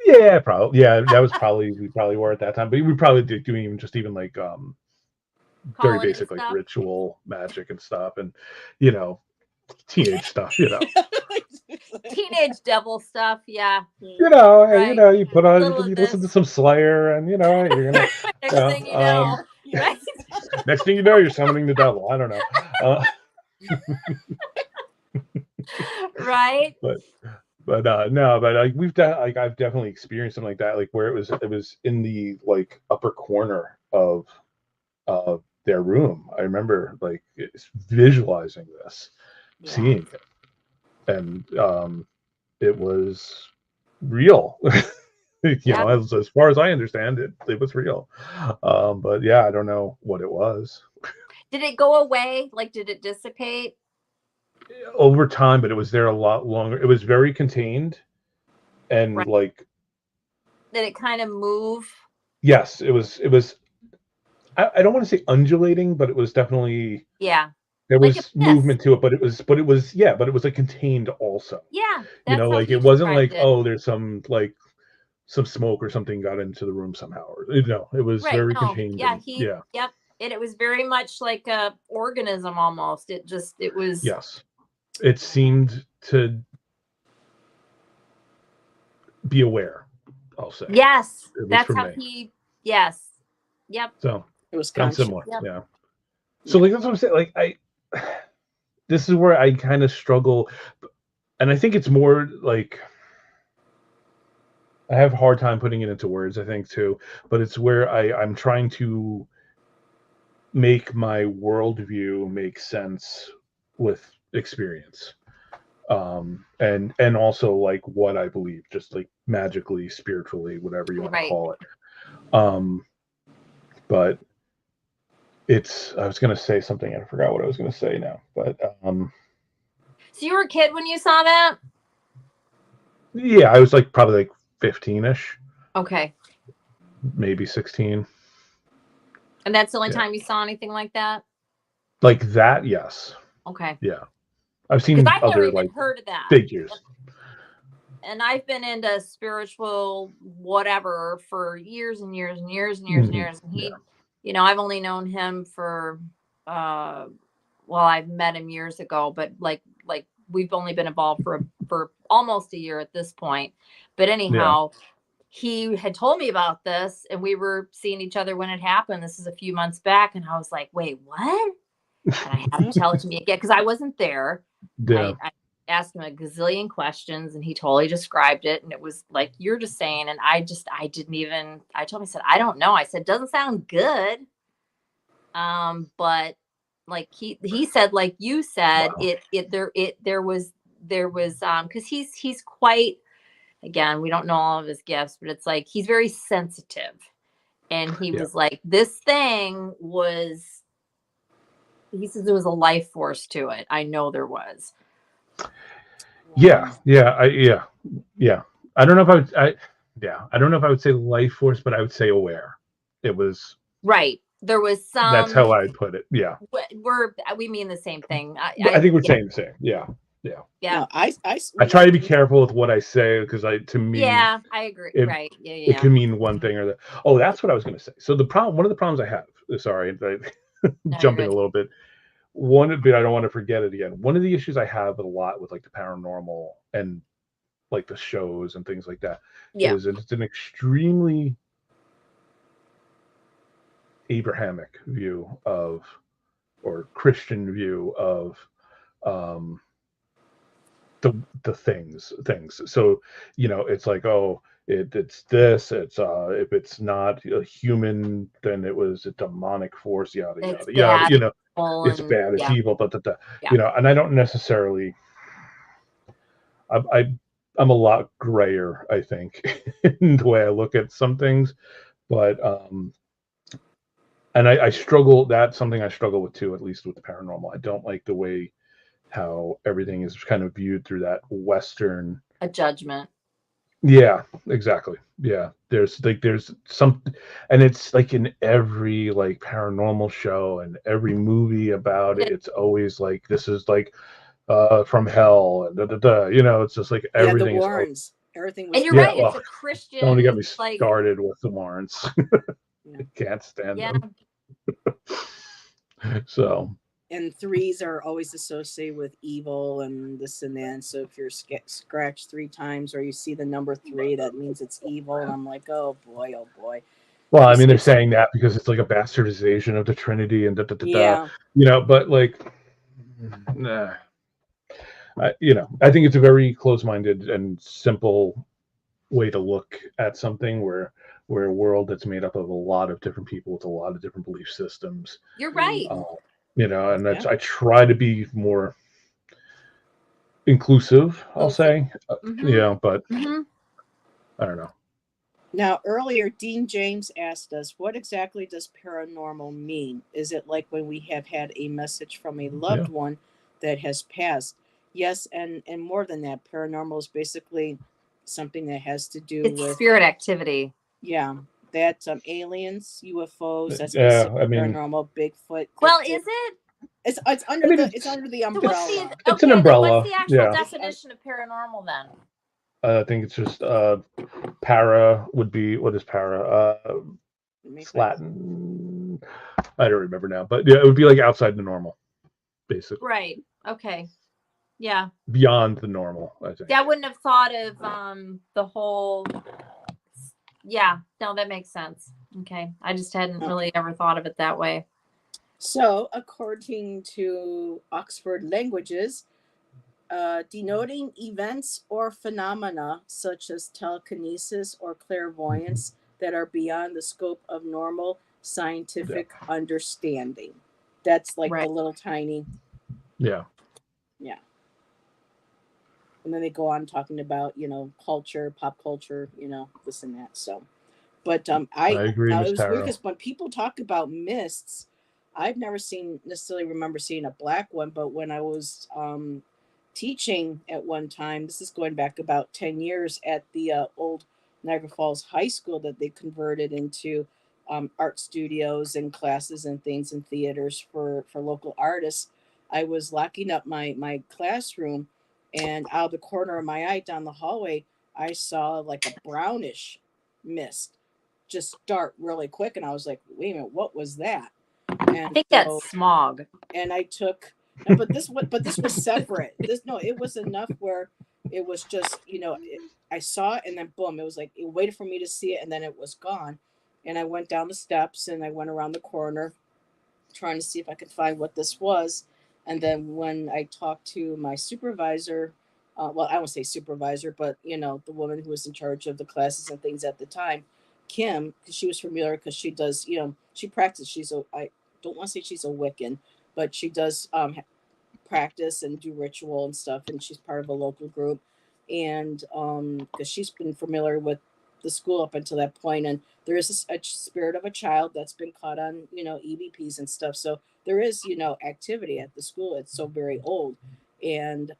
Yeah, probably. Yeah, that was probably we probably were at that time, but we probably did doing even like very basic like ritual magic and stuff, and you know, teenage stuff. You know, teenage devil stuff. Yeah. You know, right. You know, you put on, you listen to some Slayer, and you know, you're gonna. Next thing you know, right? Next thing you know, you're summoning the devil. I don't know. Right. But no, but like I've definitely experienced something like that, like where it was in the like upper corner of their room. I remember like visualizing this, seeing it, and it was real. You know, as far as I understand it, it was real. But yeah, I don't know what it was. Did it go away? Like, did it dissipate? Over time, but it was there a lot longer. It was very contained, and like. Did it kind of move? Yes, it was. I don't want to say undulating, but it was definitely. Yeah. There was movement to it, but it was like contained also. Yeah. You know, like it wasn't like, oh, there's some smoke or something got into the room somehow. Or, you know, it was very contained. Yeah. Yep. And it was very much like a organism almost. It was. Yes. It seemed to be aware, I'll say. Yes, At least that's for how me. he. Yes. Yep. So It was sounds conscious. similar. Yep. Yeah. So like that's what I'm saying. Like this is where I kind of struggle, and I think it's more like I have a hard time putting it into words, I think too, but it's where I'm trying to make my worldview make sense with experience. And also like what I believe, just like magically, spiritually, whatever you want to Right. call it. But I was gonna say something and I forgot what I was gonna say now. But So you were a kid when you saw that? yeah, I was like probably like 15-ish, Okay. maybe 16. And that's the only Yeah. time you saw anything like that? Like that, yes. Okay. Yeah. I've seen Because I've never other even like heard of that. figures. And I've been into spiritual whatever for years and years and years and years and years. And he, I've only known him for I've met him years ago, but like we've only been involved for almost a year at this point. But anyhow, he had told me about this and we were seeing each other when it happened. This is a few months back. And I was like, wait, what? And I had him tell it to me again because I wasn't there. Yeah. I asked him a gazillion questions and he totally described it. And it was like you're just saying. And I told him, I said, I don't know. I said, doesn't sound good. But like he said, like you said, Wow. there was because he's quite, again, we don't know all of his gifts, but it's like he's very sensitive. And he was like, this thing was, he says there was a life force to it. I know there was. Yeah. I don't know if I don't know if I would say life force, but I would say aware. It was right. There was some. That's how I'd put it. Yeah. We mean the same thing. I think we're saying the same. Yeah. No, I try to be careful with what I say because to me. Yeah, I agree. Right. Yeah. It can mean one thing or the. Oh, that's what I was going to say. So one of the problems I have. Sorry, jumping a little bit. But I don't want to forget it again. One of the issues I have a lot with like the paranormal and like the shows and things like that is it's an extremely Abrahamic view of, or Christian view of, the things. So it's like, oh, it's this. It's if it's not a human, then it was a demonic force. Yada it's yada yada. It's and, bad. It's evil. And I don't necessarily. I'm a lot grayer, I think, in the way I look at some things, but and I struggle. That's something I struggle with too, at least with the paranormal. I don't like the way how everything is kind of viewed through that Western judgment. Yeah, exactly. Yeah, there's some, and it's like in every like paranormal show and every movie about it. It's always like this is like from hell and it's just like everything. The Warrens. Everything was. And you're right. It's a Christian. Don't get me started with the Warrens. I can't stand them. So. And threes are always associated with evil and this and that. So if you're scratched 3 times or you see the number 3, that means it's evil. And I'm like, oh boy. Well, I mean, they're saying that because it's like a bastardization of the Trinity and but like, nah. I think it's a very close-minded and simple way to look at something where a world that's made up of a lot of different people with a lot of different belief systems. You're right. And I try to be more inclusive, I'll say. But I don't know. Now, earlier, Dean James asked us, what exactly does paranormal mean? Is it like when we have had a message from a loved one that has passed? Yes, and more than that, paranormal is basically something that has to do with spirit activity. Yeah, that's aliens, UFOs. That's paranormal, Bigfoot. Well, is it? It's under the umbrella. It's an umbrella. What's the actual definition of paranormal then? I think it's just para would be, what is para? Slatin. I don't remember now, but yeah, it would be like outside the normal, basically. Right. Okay. Yeah. Beyond the normal, I think. I wouldn't have thought of the whole. Yeah. No, that makes sense. Okay. I just hadn't really ever thought of it that way. So, according to Oxford Languages, denoting events or phenomena such as telekinesis or clairvoyance that are beyond the scope of normal scientific understanding. That's like the little tiny. Yeah. Yeah. And then they go on talking about, culture, pop culture, this and that. So, but I agree, now Miss it was weird Taro. because when people talk about mists, I've never necessarily remember seeing a black one, but when I was teaching at one time, this is going back about 10 years at the old Niagara Falls High School that they converted into art studios and classes and things and theaters for local artists. I was locking up my classroom, and out of the corner of my eye down the hallway, I saw like a brownish mist just start really quick, and I was like, wait a minute, what was that? And I think that's smog. And I took, but this was separate. It was enough where it was just, I saw it, and then boom, it was like it waited for me to see it, and then it was gone. And I went down the steps and I went around the corner trying to see if I could find what this was. And then when I talked to my supervisor, well, I won't say supervisor, but the woman who was in charge of the classes and things at the time, Kim, because she was familiar, because she does, she practiced. I don't want to say she's a Wiccan, but she does practice and do ritual and stuff, and she's part of a local group. And because she's been familiar with the school up until that point, and there is a spirit of a child that's been caught on EVPs and stuff, so there is activity at the school. It's so very old. And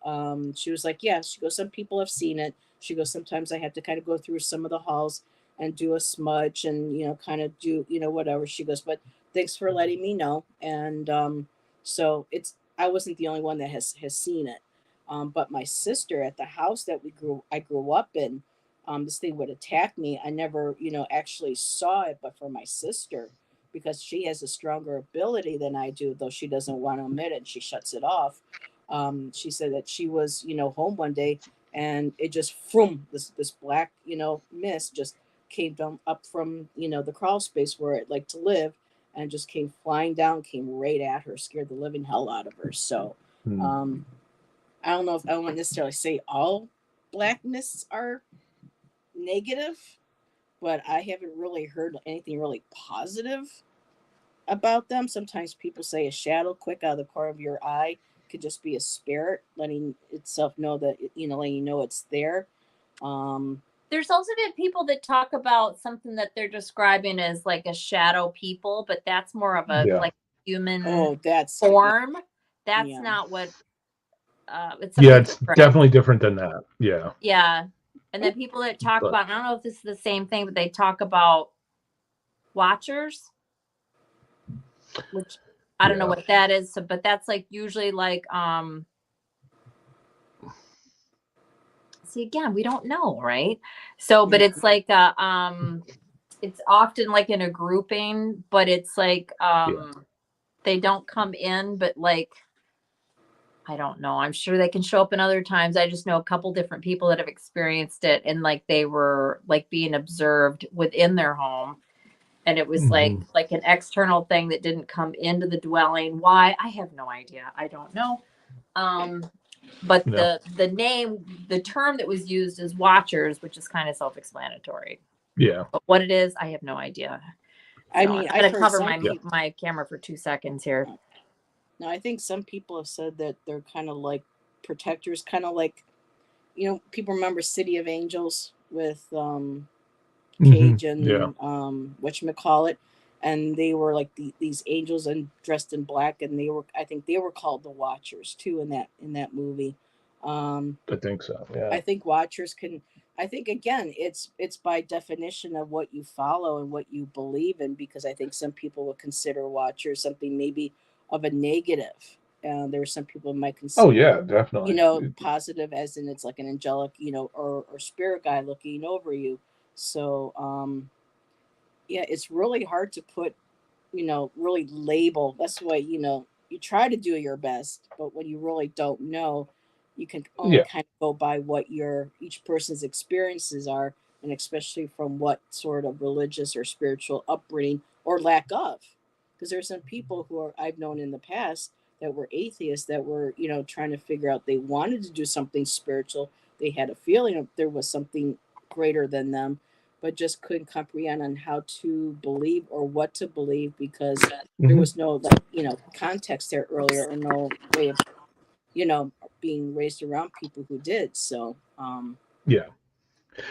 she was like, yeah, she goes, some people have seen it. She goes, sometimes I have to kind of go through some of the halls and do a smudge and kind of do whatever. She goes, but thanks for letting me know. And so I wasn't the only one that has seen it. But my sister at the house that I grew up in, this thing would attack me. I never, actually saw it, but for my sister, because she has a stronger ability than I do, though she doesn't want to admit it, and she shuts it off. She said that she was, home one day, and it just this black, mist just came down up from, the crawl space where it liked to live, and just came flying down, came right at her, scared the living hell out of her. So, I don't know if I won't necessarily say all black mists are negative, but I haven't really heard anything really positive about them. Sometimes people say a shadow quick out of the corner of your eye could just be a spirit letting itself know that letting you know it's there. There's also been people that talk about something that they're describing as like a shadow people, but that's more of a like human form. That's not what it's different. Definitely different than that. Yeah. And then people that talk about, I don't know if this is the same thing, but they talk about watchers, which I don't know what that is. So, but that's like usually like, see, again, we don't know. Right. So, but it's like, it's often like in a grouping, but it's like, they don't come in, but like, I don't know. I'm sure they can show up in other times. I just know a couple different people that have experienced it, and like they were like being observed within their home. And it was like an external thing that didn't come into the dwelling. Why? I have no idea. I don't know. But the name, the term that was used is watchers, which is kind of self-explanatory. Yeah. But what it is, I have no idea. So I mean, I'm going to cover my camera for 2 seconds here. Now, I think some people have said that they're kind of like protectors, kind of like, people remember City of Angels with Cage and whatchamacallit, and they were like these angels and dressed in black, and I think they were called the Watchers too in that movie. I think so. Yeah. I think Watchers I think again, it's by definition of what you follow and what you believe in, because I think some people would consider Watchers something maybe of a negative. There are some people who might consider, oh yeah, definitely, positive, as in it's like an angelic, or spirit guy looking over you. So, yeah, it's really hard to put, really label. That's why, you try to do your best, but when you really don't know, you can only Yeah. kind of go by what your each person's experiences are, and especially from what sort of religious or spiritual upbringing or lack of. Because there's some people who are I've known in the past that were atheists that were, trying to figure out they wanted to do something spiritual. They had a feeling of there was something greater than them, but just couldn't comprehend on how to believe or what to believe because there Hmm. was no, like, context there earlier, or no way of, you know being raised around people who did. So Yeah.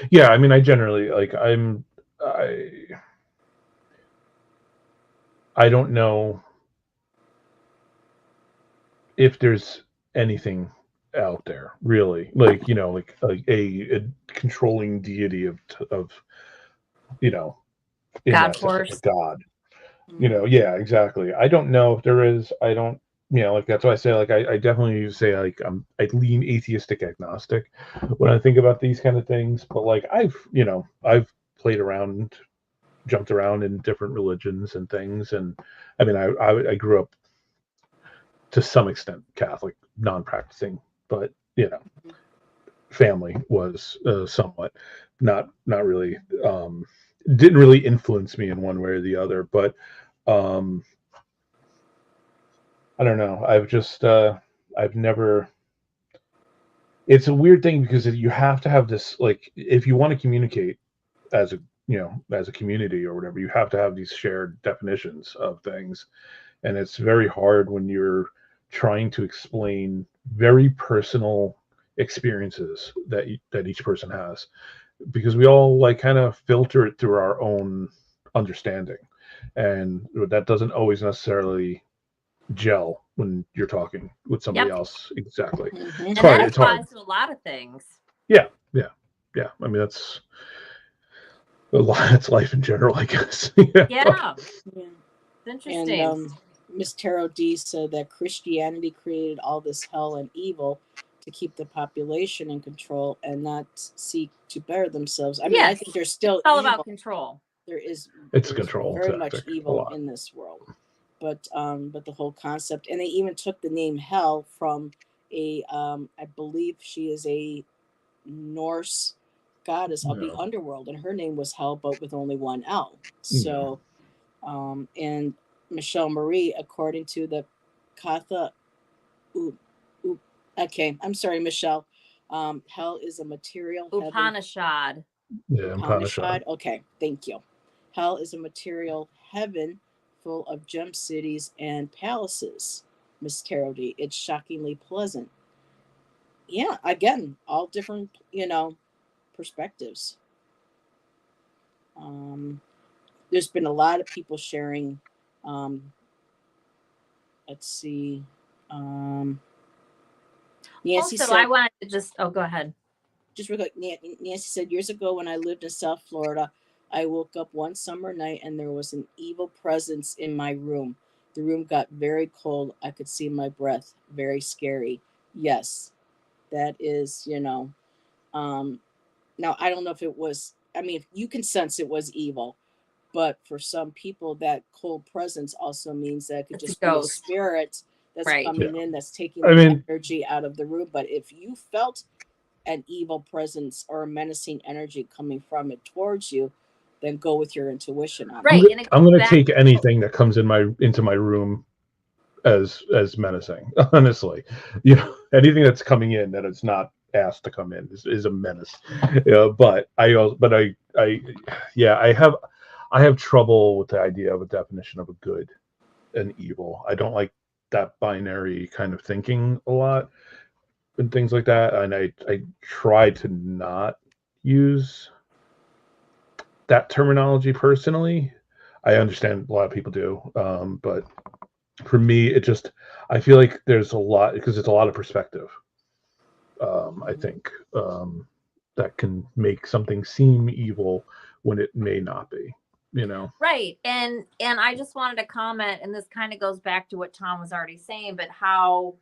Yeah. I mean, I generally like, I, I don't know if there's anything out there really, like, like a controlling deity of, you know, in God that sense, like a force. god. mhm. Yeah, exactly. I don't know if there is. I don't. Like, that's why I say, like, I definitely say, like, I lean atheistic agnostic when I think about these kind of things. But like, I've played around, jumped around in different religions and things, and I mean, I grew up to some extent Catholic, non-practicing, but family was somewhat not really, didn't really influence me in one way or the other, but um I don't know. I've never. It's a weird thing because you have to have this, like, if you want to communicate as a as a community or whatever, you have to have these shared definitions of things, and it's very hard when you're trying to explain very personal experiences that each person has, because we all, like, kind of filter it through our own understanding, and that doesn't always necessarily gel when you're talking with somebody Yep. else. Exactly. Mhm. It's And hard. that It's hard. applies to a lot of things. Yeah. Yeah. Yeah. I mean, that's a lot. It's life in general, I guess. Yeah. Yeah. Yeah. It's And interesting. Miss Tarot D said that Christianity created all this hell and evil to keep the population in control and not seek to better themselves. I mean, I Yes. think there's still It's all about evil. control. There is It's a there's control very much tactic. A evil lot. in this world, but the whole concept, and they even took the name Hell from a I believe she is a Norse goddess of the No. underworld, and her name was Hel, but with only one L. No. So, and Michelle Marie, according to the Katha, oop, oop, okay, I'm sorry, Michelle. Hell is a material heaven. Upanishad. Yeah. Upanishad. Upanishad. Okay, thank you. Hell is a material heaven full of gem cities and palaces. Miss Tarody, it's shockingly pleasant. Yeah, again, all different, perspectives. Um, there's been a lot of people sharing. Um, let's see. Um, Nancy Also, I said, wanted to go ahead. just real quick, Nancy said, years ago when I lived in South Florida, I woke up one summer night and there was an evil presence in my room. The room got very cold. I could see my breath. Very scary. Yes, that is, Um, now, I don't know if it was, I mean, you can sense it was evil, but for some people, that cold presence also means that it could It's a just be a ghost. spirit that's Right. Yeah. coming in, that's taking I the mean, energy out of the room. But if you felt an evil presence or a menacing energy coming from it towards you, then go with your intuition on Right. that. And it I'm goes gonna back. take anything that comes into my room as menacing. Honestly, anything that's coming in that is not asked to come in is a menace. But yeah, I have trouble with the idea of a definition of a good and evil. I don't like that binary kind of thinking a lot and things like that. And I try to not use that terminology personally. I understand a lot of people do, but for me, I feel like there's a lot, because it's a lot of perspective. I Mhm. think, that can make something seem evil when it may not be. Right. And I just wanted to comment, and this kind of goes back to what Tom was already saying, but how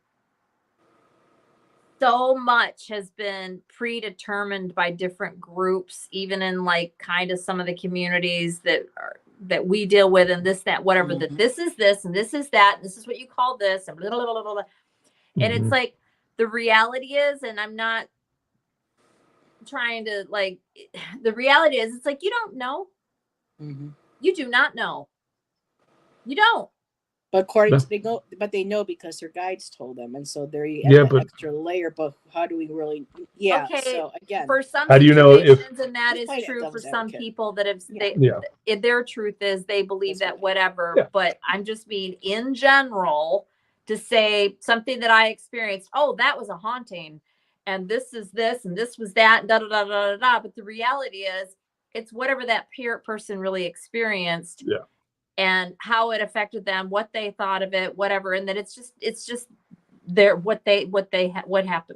so much has been predetermined by different groups, even in, like, kind of some of the communities that are that we deal with, and this, that, whatever, that Mhm. this is this, and this is that, and this is what you call this, and blah, blah, blah, blah, blah. And it's Mhm. like, the reality is, and I'm not trying to like, the reality is, it's like, you don't know. Mhm. You do not know. You don't. But according Yeah. to they know because their guides told them, and so there you Yeah, have that but extra layer. But how do we really? Yeah. Okay, So again, for some how do you know if situations, and that just is playing true for devil's some advocate. people that have Yeah. yeah, their truth is they believe That's that right. whatever. Yeah. But I'm just being in general to say something that I experienced. Oh, that was a haunting, and this is this, and this was that, and da da da da da da. But the reality is, it's whatever that person really experienced. Yeah. And how it affected them, what they thought of it, whatever, and that it's just their what happened,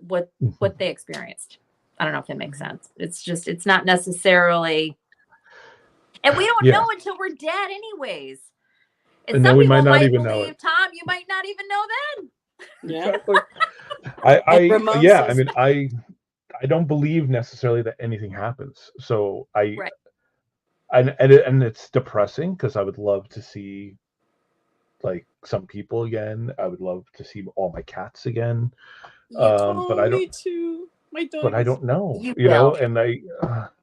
what they experienced. I don't know if it makes sense. It's not necessarily, and we don't Yeah. know until we're dead, anyways. And And some then we people might not might even know believe, it. Tom, you might not even know then. Yeah. Exactly. And Ramon Yeah, I says, mean, I don't believe necessarily that anything happens. So Right. and it's depressing because I would love to see like some people again. I would love to see all my cats again. But I me don't. too. My dog. But I don't know, You you will. know, and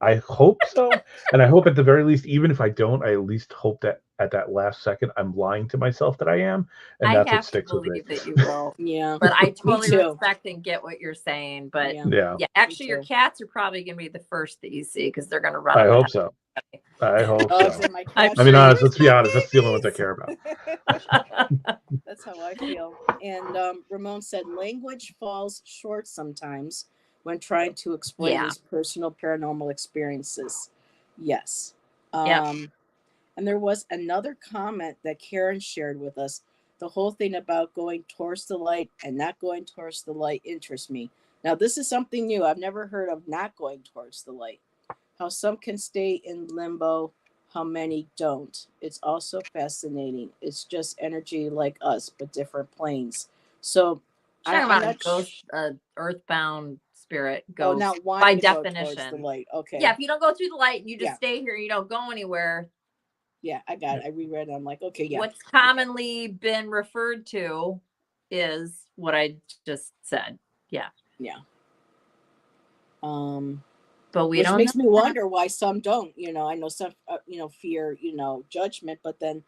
I hope so, and I hope at the very least, even if I don't, I at least hope that at that last second I'm lying to myself that I am, and I that's what have to sticks with me. believe that you will. Yeah. But I Me totally too. respect and get what you're saying. But Yeah. Yeah, yeah, actually, your too. cats are probably going to be the first that you see, because they're going to run I up hope ahead. so. I hope Dogs so. and my I'm cats. I mean, sure you. let's be honest. That's the only ones I care about. That's how I feel. And Ramon said, language falls short sometimes when trying to explain Yeah. these personal paranormal experiences. Yes. Yep. And there was another comment that Karen shared with us. The whole thing about going towards the light and not going towards the light interests me. Now, this is something new. I've never heard of not going towards the light. How some can stay in limbo, how many don't. It's also fascinating. It's just energy like us, but different planes. So Talking I'm about a not. ghost, earthbound spirit Oh, ghost not by wanting to go towards the definition. light. Okay. Yeah, if you don't go through the light and you just Yeah. stay here, you don't go anywhere. Yeah, I got it. I reread it. I'm like, okay, yeah. What's commonly been referred to is what I just said. Yeah, Yeah. but we Which don't makes know me that. wonder why some don't. I know some, fear, judgment, but then,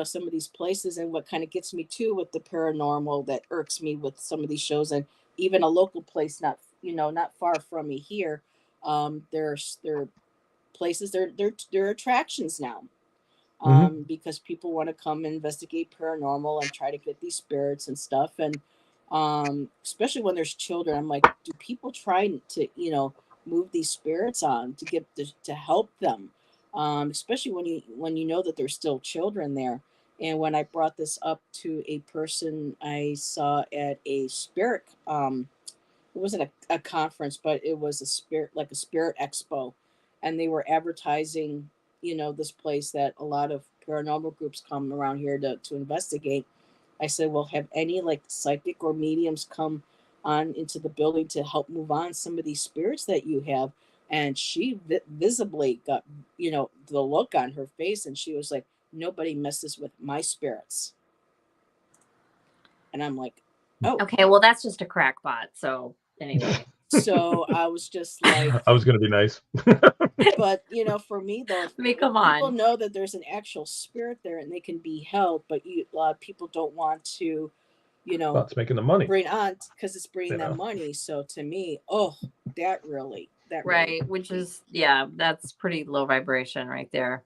some of these places, and what kind of gets me too with the paranormal that irks me with some of these shows, and even a local place not far from me here. There are places, they're attractions now. Hmm. Because people want to come and investigate paranormal and try to get these spirits and stuff. And especially when there's children, I'm like, do people try to, move these spirits on to to help them? Especially when you know that there's still children there. And when I brought this up to a person I saw at a spirit, it wasn't a conference, but it was a spirit, like a spirit expo, and they were advertising, this place that a lot of paranormal groups come around here to investigate. I said, well, have any like psychic or mediums come on into the building to help move on some of these spirits that you have? And she visibly got, the look on her face, and she was like, nobody messes with my spirits. And I'm like, oh. Okay, well, that's just a crackpot. So anyway, So I was just like, I was gonna be nice. but for me though, I mean, come people on. know that there's an actual spirit there and they can be held, but a lot of people don't want to, Well, it's making the money. bring on because it's bringing You them know. money. So to me, oh, that really Right, which is, yeah, that's pretty low vibration right there.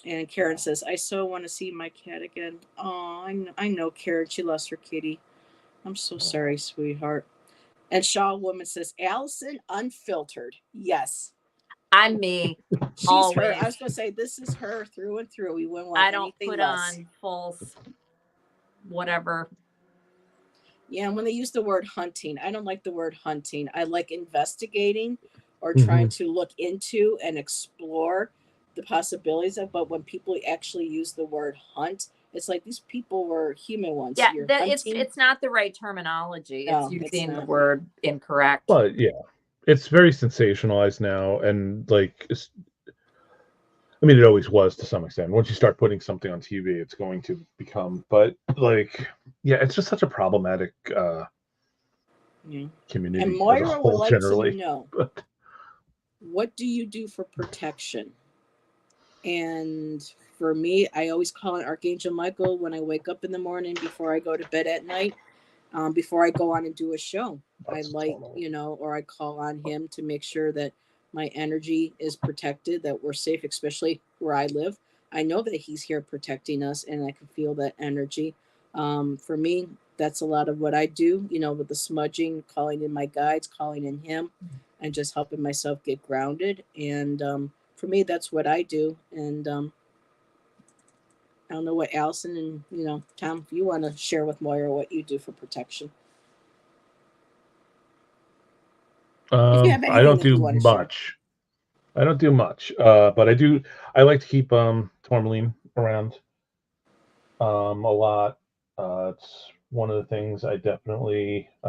And Karen says, I so want to see my cat again. Oh, I know Karen, she lost her kitty. I'm so sorry, sweetheart. And Shaw Woman says, Allyson Unfiltered. Yes. I'm me. She's Always. her. I was going to say, this is her through and through. We wouldn't want I don't anything put less. on false whatever. Yeah, and when they use the word hunting, I don't like the word hunting. I like investigating or Mhm. trying to look into and explore the possibilities of. But when people actually use the word hunt, it's like these people were human once. Yeah, You're it's not the right terminology. No, It's it's using the not. word incorrect. But yeah, it's very sensationalized now, and like I mean, it always was to some extent. Once you start putting something on TV, it's going to become. But like, yeah, it's just such a problematic Yeah. community And as a Moira would whole, like to generally. know, But what do you do for protection? And for me, I always call on Archangel Michael when I wake up in the morning before I go to bed at night, before I go on and do a show. I that's like, totally. you know, or I call on him to make sure that my energy is protected, that we're safe, especially where I live. I know that he's here protecting us, and I can feel that energy. For me, that's a lot of what I do, you know, with the smudging, calling in my guides, calling in him, and just helping myself get grounded. And for me, that's what I do. And I don't know what Allison and, you know, Tom, if you want to share with Moira what you do for protection. If you have I anything don't that you do want to share. much. I don't do much. But I do. I like to keep tourmaline around a lot. It's one of the things I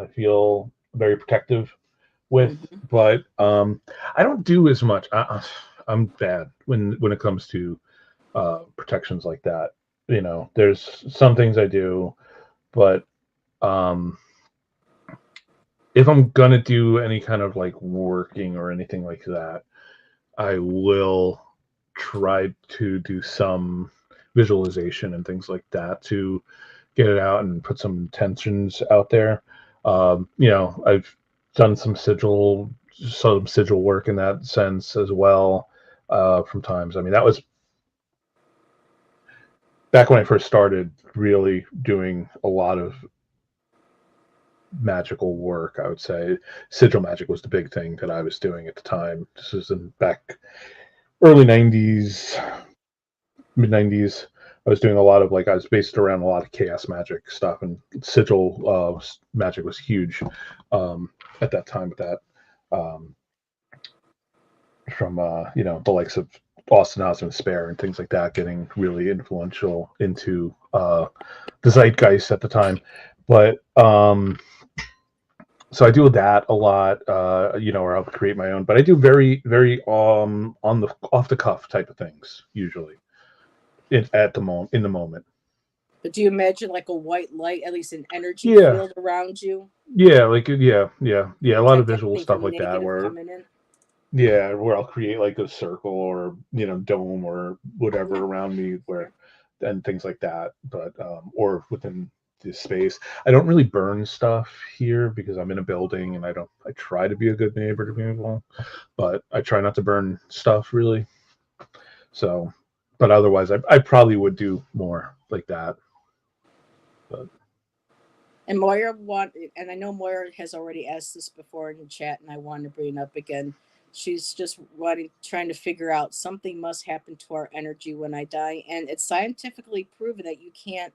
feel very protective with. Mm-hmm. But I don't do as much. I'm bad when it comes to protections like that. You know, there's some things I do, but um, if I'm gonna do any kind of like working or anything like that, I will try to do some visualization and things like that to get it out and put some intentions out there. You know, I've done some sigil work in that sense as well. From times, I mean, that was back when I first started really doing a lot of magical work. I would say sigil magic was the big thing that I was doing at the time. This is in back early '90s, mid '90s. I was doing a lot of I was based around a lot of chaos magic stuff, and sigil magic was huge at that time. With that, um, from you know, the likes of Austin House and Spare and things like that, getting really influential into the zeitgeist at the time. But so I do that a lot, you know, or I'll create my own. But I do very, very on the off the cuff type of things usually at the moment in the moment. But do you imagine like a white light, at least an energy Yeah, field around you? yeah, yeah. A lot of Protect visual anything stuff from like that, negative where coming in? yeah, where I'll create like a circle or you know dome or whatever Yeah. around me, where and things like that. But or within the space, I don't really burn stuff here because I'm in a building and I don't. I try to be a good neighbor to people, but I try not to burn stuff really. So, but otherwise, I probably would do more like that. But And Moira and I know Moira has already asked this before in the chat, and I want to bring it up again. She's just trying to figure out something must happen to our energy when I die, and it's scientifically proven that you can't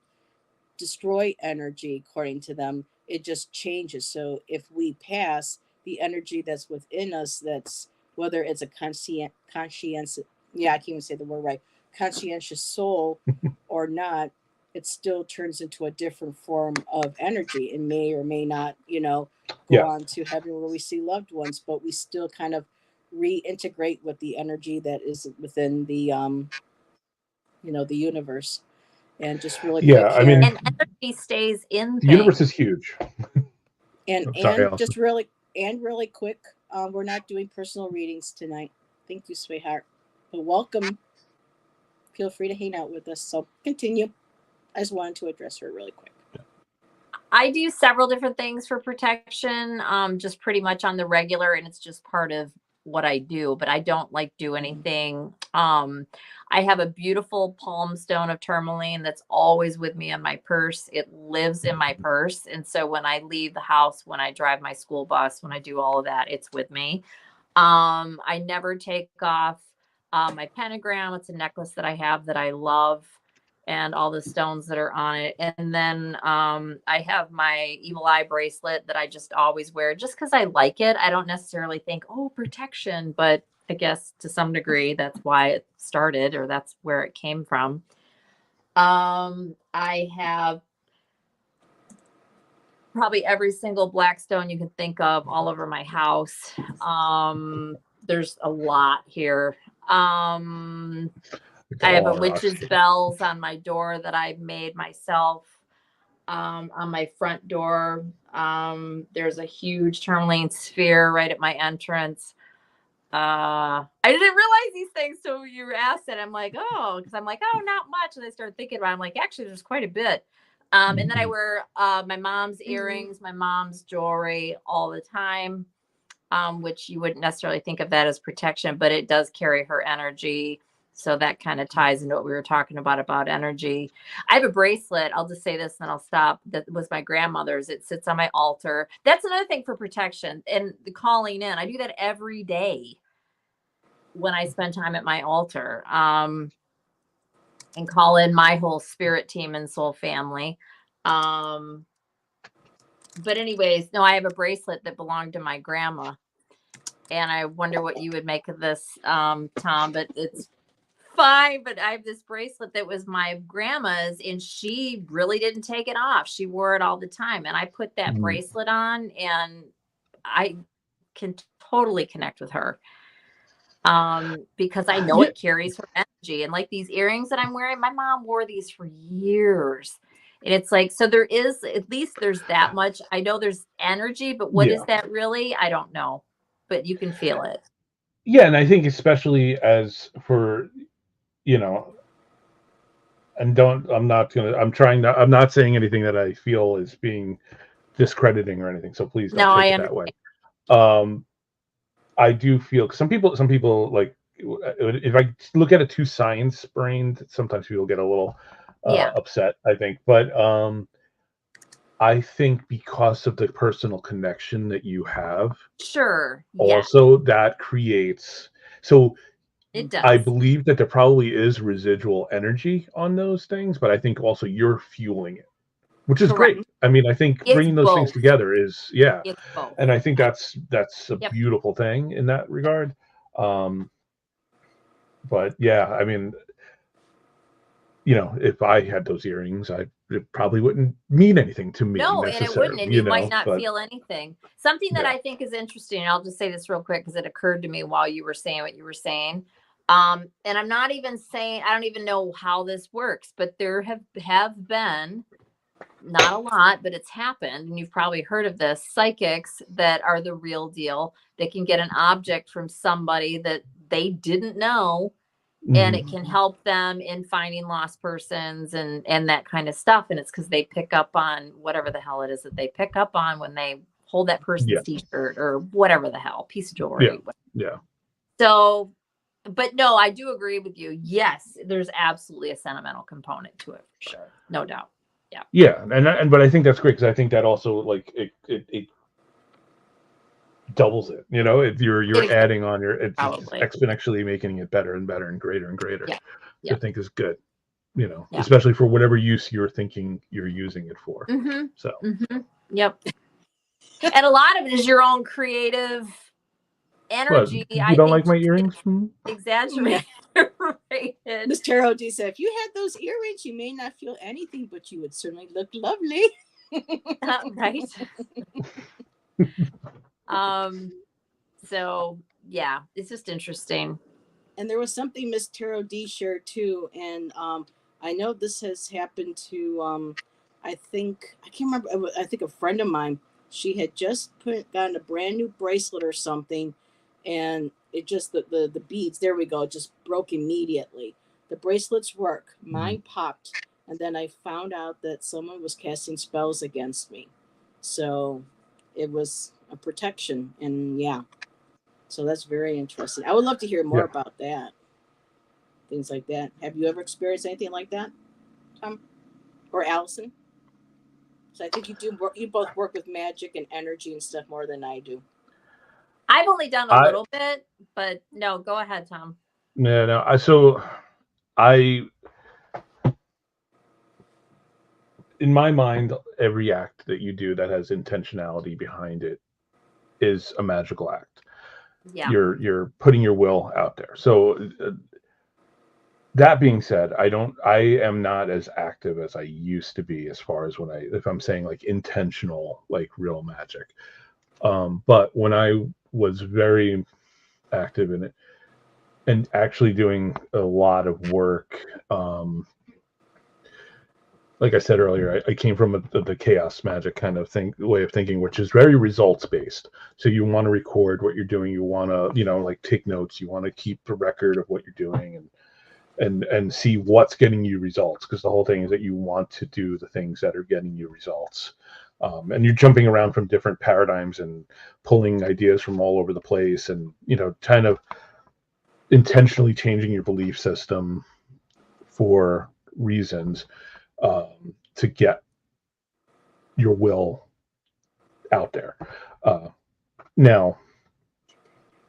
destroy energy according to them. It just changes. So if we pass, the energy that's within us, that's whether it's a conscientious, yeah, I can't even say the word right, conscientious soul or not, it still turns into a different form of energy and may or may not, you know, go yeah, on to heaven where we see loved ones, but we still kind of reintegrate with the energy that is within the you know, the universe. And just really yeah. quick I mean, here, And energy stays in the universe things. is huge. and I'm sorry, and Allison. just really and really quick, we're not doing personal readings tonight. Thank you, sweetheart, but welcome. Feel free to hang out with us, so continue. I just wanted to address her really quick. I do several different things for protection, just pretty much on the regular, and it's just part of what I do, but I don't like do anything. I have a beautiful palm stone of tourmaline that's always with me in my purse. It lives in my purse. And so when I leave the house, when I drive my school bus, when I do all of that, it's with me. I never take off my pentagram. It's a necklace that I have that I love, and all the stones that are on it. And then I have my evil eye bracelet that I just always wear just because I like it. I don't necessarily think, oh, protection, but I guess to some degree that's why it started, or that's where it came from. I have probably every single black stone you can think of all over my house. There's a lot here. I have a All rocks. witch's bells on my door that I made myself. On my front door, there's a huge tourmaline sphere right at my entrance. I didn't realize these things, so you asked it. I'm like, oh, because I'm like, oh, not much. And I started thinking about it. I'm like, actually, there's quite a bit. And then I wear my mom's earrings, my mom's jewelry all the time, which you wouldn't necessarily think of that as protection, but it does carry her energy. So that kind of ties into what we were talking about energy. I have a bracelet. I'll just say this and then I'll stop. That was my grandmother's. It sits on my altar. That's another thing for protection and the calling in. I do that every day when I spend time at my altar, and call in my whole spirit team and soul family. But anyways, no, I have a bracelet that belonged to my grandma. And I wonder what you would make of this, Tom, but it's fine. But I have this bracelet that was my grandma's and she really didn't take it off. She wore it all the time. And I put that bracelet on and I can totally connect with her. Because I know it carries her energy. And like these earrings that I'm wearing, my mom wore these for years. And it's like, so there is, at least there's that much. I know there's energy, but what is that really? I don't know, but you can feel it. Yeah. And I think especially as for, you know, and I'm not saying anything that I feel is being discrediting or anything. So please don't take it that way. I do feel some people like, if I look at it too science brained, sometimes people get a little upset, I think. But I think because of the personal connection that you have, also that creates, so it does. I believe that there probably is residual energy on those things, but I think also you're fueling it, which is great. I mean, I think bringing those things together is, and I think that's a beautiful thing in that regard. But yeah, I mean, you know, if I had those earrings, it probably wouldn't mean anything to me. No, and it wouldn't, and you might not feel anything. Something that I think is interesting, and I'll just say this real quick because it occurred to me while you were saying what you were saying. And I'm not even saying, I don't even know how this works, but there have been, not a lot, but it's happened, and you've probably heard of this, psychics that are the real deal that can get an object from somebody that they didn't know, and it can help them in finding lost persons and that kind of stuff. And it's because they pick up on whatever the hell it is that they pick up on when they hold that person's t-shirt or whatever the hell, piece of jewelry. Yeah. So, but no, I do agree with you. Yes, there's absolutely a sentimental component to it for sure. No doubt. Yeah. But I think that's great because I think that also like it doubles it, you know, if you're adding on it's exponentially making it better and better and greater, I think is good, you know, especially for whatever use you're thinking you're using it for. So yep. And a lot of it is your own creative energy. You don't like my earrings? Exaggerated. Miss Tarot D said, if you had those earrings, you may not feel anything, but you would certainly look lovely. Right. So yeah, it's just interesting. And there was something Miss Tarot D shared too, and I know this has happened to I think I can't remember. I think a friend of mine, she had just gotten a brand new bracelet or something, and it just the beads, there we go, it just broke immediately. The bracelets work, mine popped, and then I found out that someone was casting spells against me, so it was a protection. And so that's very interesting. I would love to hear more about that, things like that. Have you ever experienced anything like that, Tom or Allison? So I think you both work with magic and energy and stuff more than I do. I've only done a little bit, but no, go ahead, Tom. No. In my mind, every act that you do that has intentionality behind it is a magical act. Yeah. You're putting your will out there. So that being said, I am not as active as I used to be as far as if I'm saying like intentional, like real magic. But when I was very active in it, and actually doing a lot of work. Like I said earlier, I came from the chaos magic kind of way of thinking, which is very results based. So you want to record what you're doing. You want to, like take notes. You want to keep a record of what you're doing and see what's getting you results. Because the whole thing is that you want to do the things that are getting you results. And you're jumping around from different paradigms and pulling ideas from all over the place and, kind of intentionally changing your belief system for reasons to get your will out there. Now,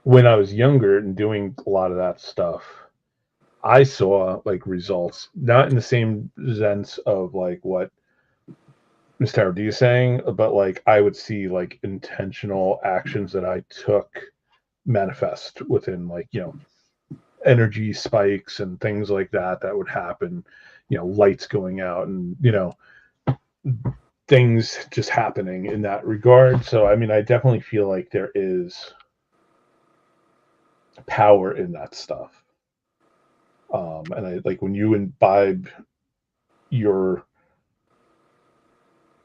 when I was younger and doing a lot of that stuff, I saw like results, not in the same sense of like what Ms. Tara D is saying, but like I would see like intentional actions that I took manifest within like, energy spikes and things like that would happen, lights going out and, things just happening in that regard. So, I mean, I definitely feel like there is power in that stuff. And I like when you imbibe your,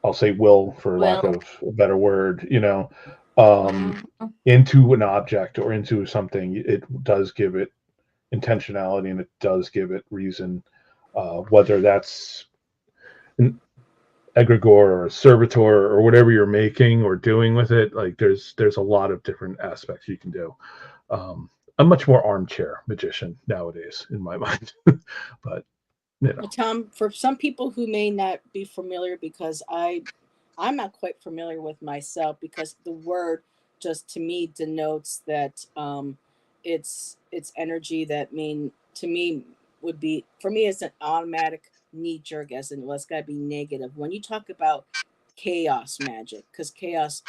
I'll say will for lack of a better word, into an object or into something, it does give it intentionality and it does give it reason, whether that's an egregore or a servitor or whatever you're making or doing with it. Like there's a lot of different aspects you can do. I'm much more armchair magician nowadays in my mind. But Well, Tom, for some people who may not be familiar, because I'm not quite familiar with myself, because the word just to me denotes that it's energy that to me would be, for me it's an automatic knee jerk, as in, well, it's got to be negative. When you talk about chaos magic, because chaos,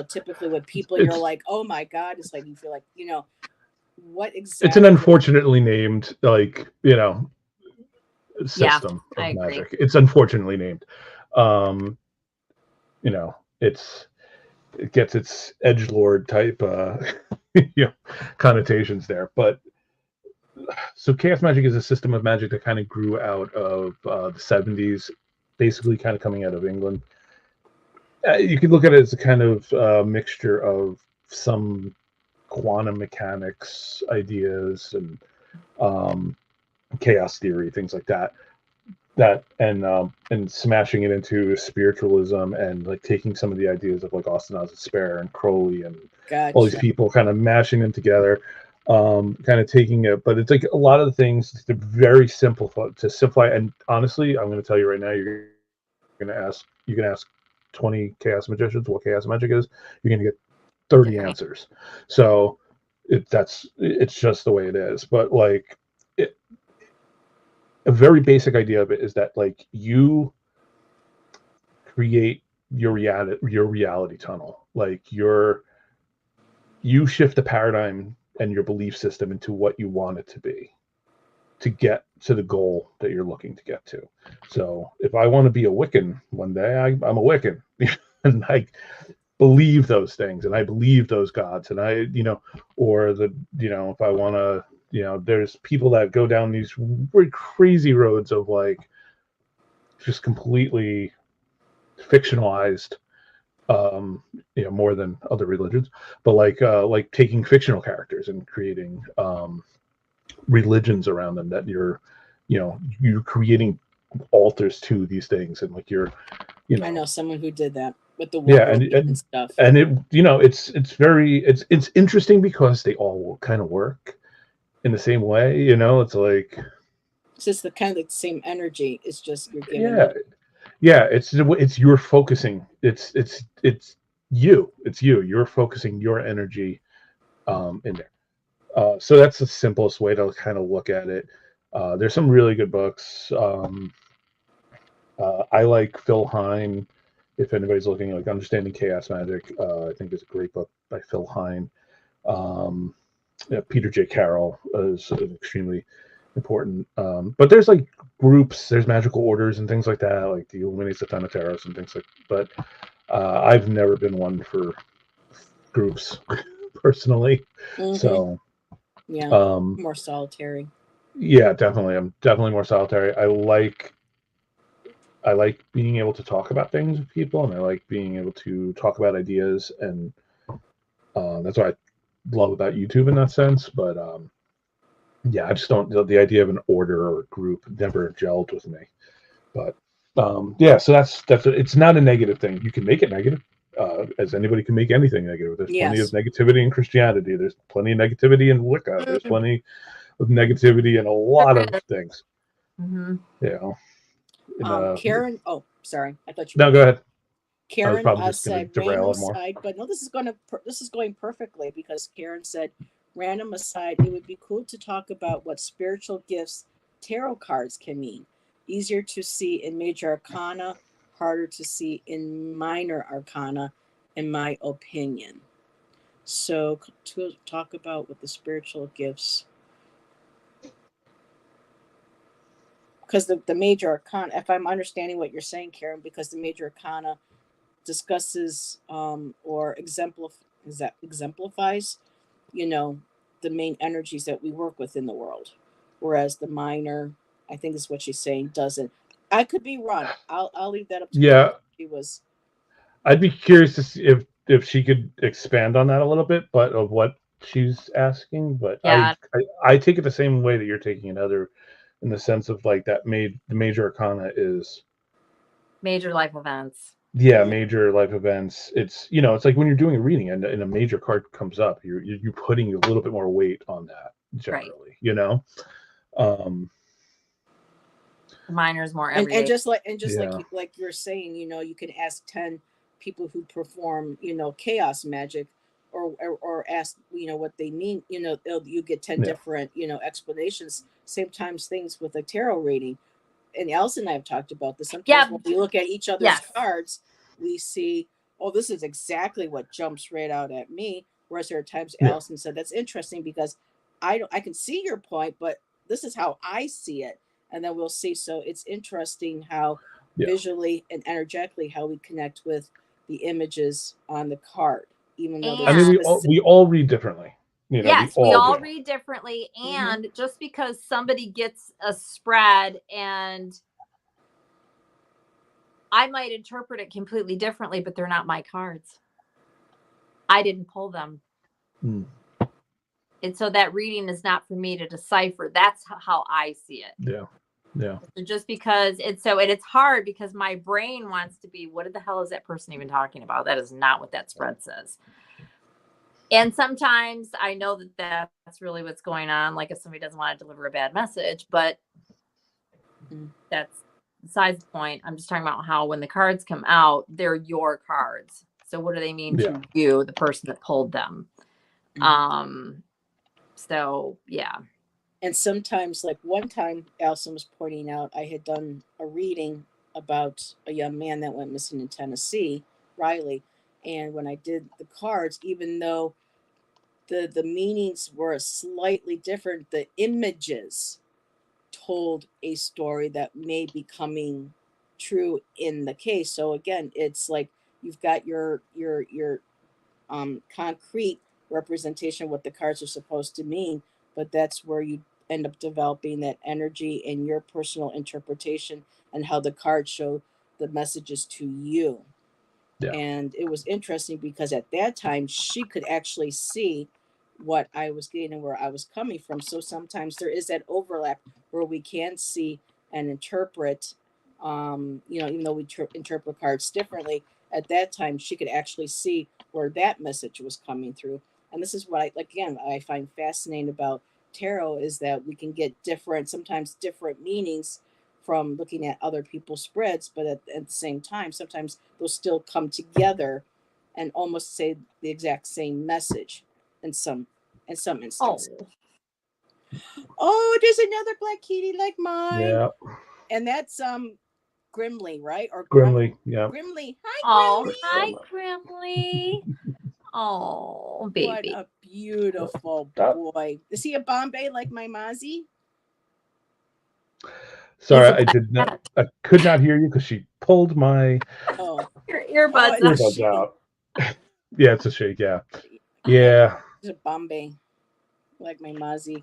typically with people you're like, oh my God, it's like you feel like, what exactly? It's an unfortunately named like system of magic. Agree. It's unfortunately named. It gets its edgelord type connotations there. But so chaos magic is a system of magic that kind of grew out of the 70s, basically kind of coming out of England. You can look at it as a kind of mixture of some quantum mechanics ideas and chaos theory, things like that. And smashing it into spiritualism and like taking some of the ideas of like Austin Oz Spare and Crowley and all these people, kind of mashing them together, kind of taking it. But it's like a lot of the things to very simplify. And honestly, I'm going to tell you right now, you can ask 20 chaos magicians what chaos magic is, you're going to get 30 answers. So it's just the way it is. But like a very basic idea of it is that like you create your reality tunnel. Like you shift the paradigm and your belief system into what you want it to be to get to the goal that you're looking to get to. So if I want to be a Wiccan one day, I'm a Wiccan and I believe those things and I believe those gods and I, or the, if I want to, there's people that go down these very crazy roads of like just completely fictionalized, more than other religions, but like taking fictional characters and creating religions around them that you're creating altars to these things and like I know someone who did that with the and stuff, and it it's interesting because they all kind of work in the same way, it's like it's just the kind of the same energy. It's just you're giving it's you're focusing. It's you're focusing your energy in there. So that's the simplest way to kind of look at it. There's some really good books. I like Phil Hine. If anybody's looking, like Understanding Chaos Magic, I think is a great book by Phil Hine. Peter J. Carroll is extremely important. But there's like groups, there's magical orders and things like that, like the Illuminates of Thanateros and things like. But I've never been one for groups personally. Mm-hmm. So Yeah. Um, More solitary. yeah, definitely. I'm definitely more solitary. I like being able to talk about things with people, and I like being able to talk about ideas, and that's what I love about YouTube in that sense. But yeah, I just don't. The idea of an order or a group never gelled with me. But yeah, so that's it's not a negative thing. You can make it negative, as anybody can make anything negative. There's plenty of Yes. negativity in Christianity. There's plenty of negativity in Wicca. There's plenty of negativity in a lot There of is. things. Mhm. You know. Karen. Oh, sorry. I thought you were No, go done. ahead. I was Karen probably just going to said derail random it more. aside, but no, this is going perfectly because Karen said random aside. It would be cool to talk about what spiritual gifts tarot cards can mean. Easier to see in major arcana, harder to see in minor arcana, in my opinion. So to talk about what the spiritual gifts, because the major arcana, if I'm understanding what you're saying, Karen, because the major arcana discusses or exemplifies, you know, the main energies that we work with in the world, whereas the minor, I think is what she's saying, doesn't. I could be wrong. I'll leave that up to Karen. Yeah, She was. I'd be curious to see if she could expand on that a little bit, but of what she's asking. But Yeah, I take it the same way that you're taking it, other in the sense of like that made the major arcana is major life events. yeah, major life events. It's it's like when you're doing a reading and a major card comes up, you're putting a little bit more weight on that Right. generally. Um, The minor's more And everyday. just like yeah, like you're saying, you can ask 10 people who perform, chaos magic, or ask, what they mean. You get 10 yeah, different, explanations. Same times things with a tarot reading. And Allyson and I have talked about this. Sometimes Yeah. when we look at each other's Yes. cards, we see, oh, this is exactly what jumps right out at me. Whereas there are times yeah, Allyson said, that's interesting because I can see your point, but this is how I see it. And then we'll see. So it's interesting how yeah. visually and energetically how we connect with the images on the card, even though I there's And mean, a we specific. all read differently. We yes, we all all do. read differently. Mhm. And just because somebody gets a spread and I might interpret it completely differently, but they're not my cards. I didn't pull them. Mm. And so that reading is not for me to decipher. That's how I see it. Yeah. Yeah. So just because it's hard because my brain wants to be, what the hell is that person even talking about? That is not what that spread says. And sometimes I know that that's really what's going on. Like if somebody doesn't want to deliver a bad message, but that's besides the point. I'm just talking about how when the cards come out, they're your cards. So what do they mean Yeah. to you, the person that pulled them? So yeah. And sometimes, like one time, Alison was pointing out, I had done a reading about a young man that went missing in Tennessee, Riley. And when I did the cards, even though the meanings were slightly different, the images told a story that may be coming true in the case. So again, it's like you've got your concrete representation of what the cards are supposed to mean, but that's where you end up developing that energy and your personal interpretation and how the cards show the messages to you. Yeah. And it was interesting because at that time she could actually see what I was getting and where I was coming from. So sometimes there is that overlap where we can see and interpret, even though we interpret cards differently, at that time she could actually see where that message was coming through. And this is what I find fascinating about tarot is that we can get sometimes different meanings from looking at other people's spreads, but at the same time, sometimes they'll still come together and almost say the exact same message in some instances. Oh, there's another black kitty like mine. Yeah. And that's Grimly, right? Or Grimly. Yeah. Grimly. Hi, Oh, Grimly. hi, Grimly. Oh, What baby. a beautiful Stop. boy. Is he a Bombay like my Mozzie? Sorry, Cat. I could not hear you because she pulled my Oh, Your earbuds. it's a earbuds shake. out. Yeah, it's a shake. Yeah. Yeah. It's a Bombay. like my Mozzie.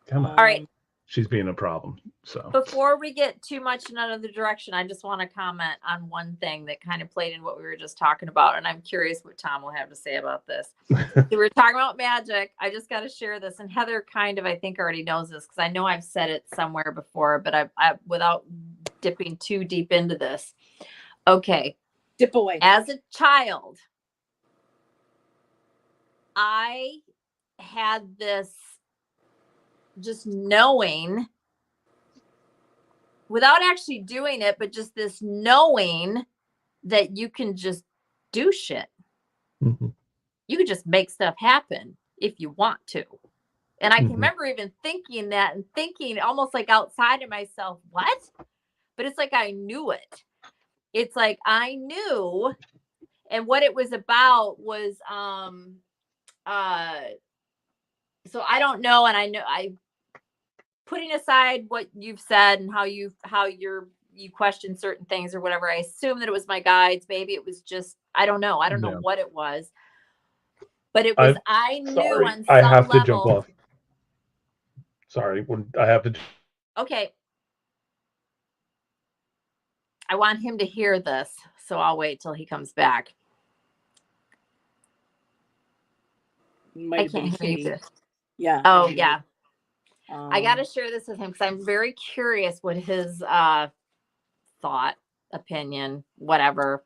Come on. All right. She's being a problem. So Before we get too much in another direction, I just want to comment on one thing that kind of played in what we were just talking about. And I'm curious what Tom will have to say about this. So we were talking about magic. I just got to share this. And Heather kind of, I think, already knows this because I know I've said it somewhere before, but I without dipping too deep into this. Okay. Dip away. As a child, I had this just knowing without actually doing it, but just this knowing that you can just do shit. Mm-hmm. You can just make stuff happen if you want to. And I can remember even thinking that and thinking almost like outside of myself, what? But it's like I knew it. It's like I knew. And what it was about was so I don't know, and I know putting aside what you've said and how you question certain things or whatever, I assume that it was my guides. Maybe it was just I don't know what it was, but it was I knew sorry, on some I have level. to jump off. Sorry, I have to. Okay, I want him to hear this, so I'll wait till he comes back. I can't hear you. Yeah. Oh yeah. I got to share this with him because I'm very curious what his thought, opinion, whatever.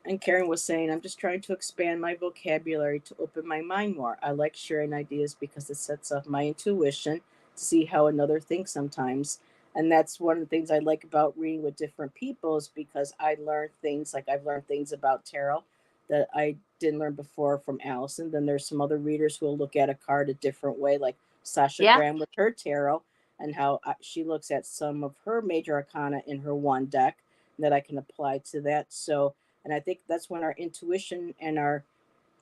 And Karen was saying, I'm just trying to expand my vocabulary to open my mind more. I like sharing ideas because it sets off my intuition to see how another thinks sometimes. And that's one of the things I like about reading with different people is because I learn things, like I've learned things about tarot that I didn't learn before from Allyson. Then there's some other readers who will look at a card a different way, like Sasha Graham with her tarot and how she looks at some of her major arcana in her one deck that I can apply to that. So, and I think that's when our intuition and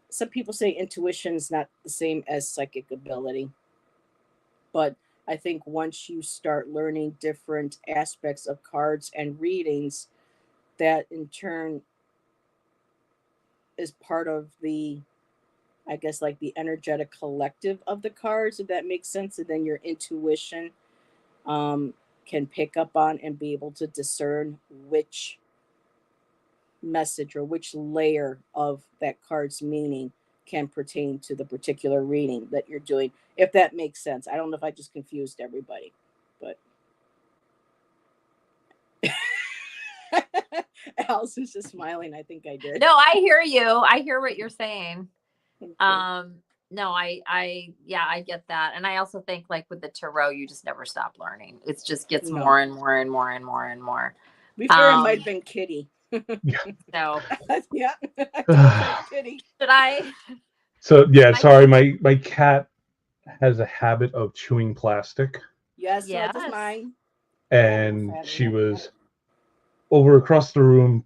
some people say intuition is not the same as psychic ability. But I think once you start learning different aspects of cards and readings, that in turn is part of the, I guess, like the energetic collective of the cards, if that makes sense. And then your intuition can pick up on and be able to discern which message or which layer of that card's meaning can pertain to the particular reading that you're doing, if that makes sense. I don't know if I just confused everybody, but Allison's just smiling. I think I did. No, I hear you. I hear what you're saying. Okay. No, I get that. And I also think like with the tarot, you just never stop learning. It just gets more and more and more and more and more. Before it might have been Kitty. So yeah. Kitty. Should I? So yeah, sorry, my cat has a habit of chewing plastic. Yes, so does mine. And she was over across the room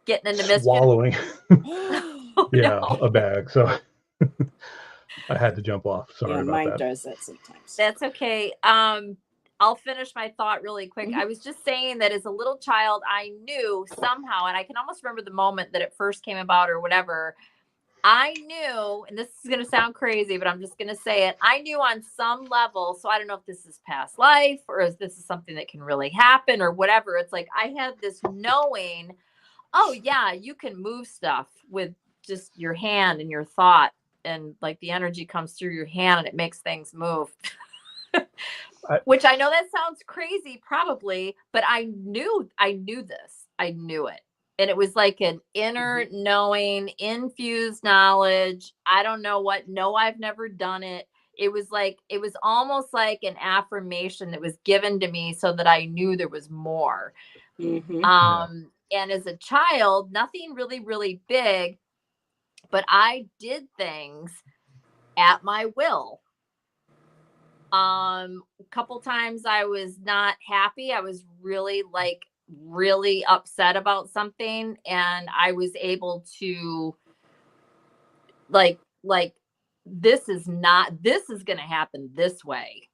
getting into swallowing no. a bag. So I had to jump off. Sorry about mine that. Does that sometimes. That's okay. I'll finish my thought really quick. I was just saying that as a little child, I knew somehow, and I can almost remember the moment that it first came about or whatever. I knew, and this is going to sound crazy, but I'm just going to say it. I knew on some level. So I don't know if this is past life or if this is something that can really happen or whatever. It's like I had this knowing, oh yeah, you can move stuff with just your hand and your thought, and like the energy comes through your hand and it makes things move. Which I know that sounds crazy probably, but I knew this. I knew it. And it was like an inner knowing, infused knowledge. I don't know what. No, I've never done it. It was almost like an affirmation that was given to me so that I knew there was more. And as a child, nothing really, really big, but I did things at my will. A couple times I was not happy. I was really upset about something, and I was able to like this is going to happen this way.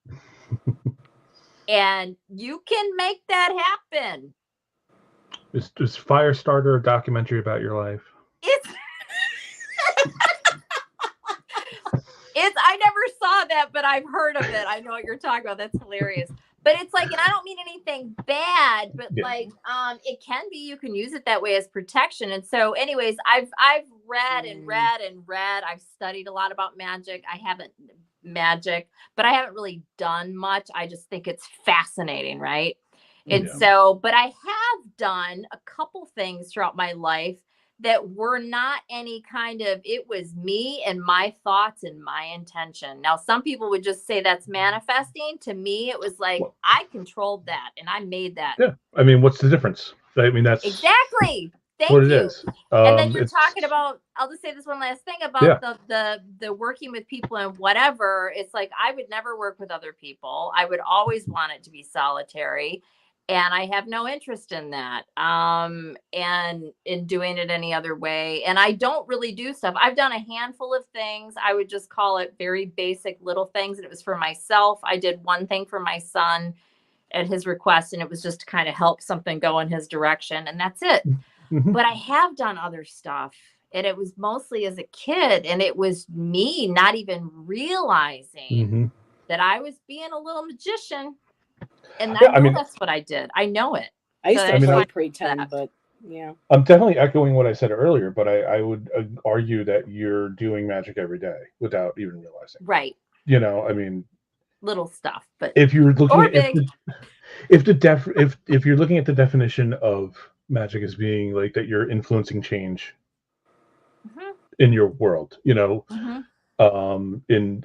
And you can make that happen. Is Firestarter a documentary about your life? I that, but I've heard of it. I know what you're talking about. That's hilarious. But it's like, and I don't mean anything bad, but like, it can be, you can use it that way as protection. And so anyways, I've read and read and read. I've studied a lot about magic. But I haven't really done much. I just think it's fascinating. Right. And so, but I have done a couple things throughout my life that were not any kind of, it was me and my thoughts and my intention. Now, some people would just say that's manifesting. To me, it was like, I controlled that and I made that. Yeah. I mean, what's the difference? I mean, that's exactly. Thank what you. it is. And then you're talking about, I'll just say this one last thing about the working with people and whatever. It's like, I would never work with other people. I would always want it to be solitary. And I have no interest in that. And in doing it any other way. And I don't really do stuff. I've done a handful of things. I would just call it very basic little things. And it was for myself. I did one thing for my son at his request. And it was just to kind of help something go in his direction. And that's it. But I have done other stuff. And it was mostly as a kid. And it was me not even realizing that I was being a little magician. And I mean, that's what I did. I know it. I used to play pretend, but yeah. I'm definitely echoing what I said earlier, but I would argue that you're doing magic every day without even realizing. Right. You know, I mean, little stuff, but if you're looking at big. if you're looking at the definition of magic as being like that, you're influencing change in your world, you know, in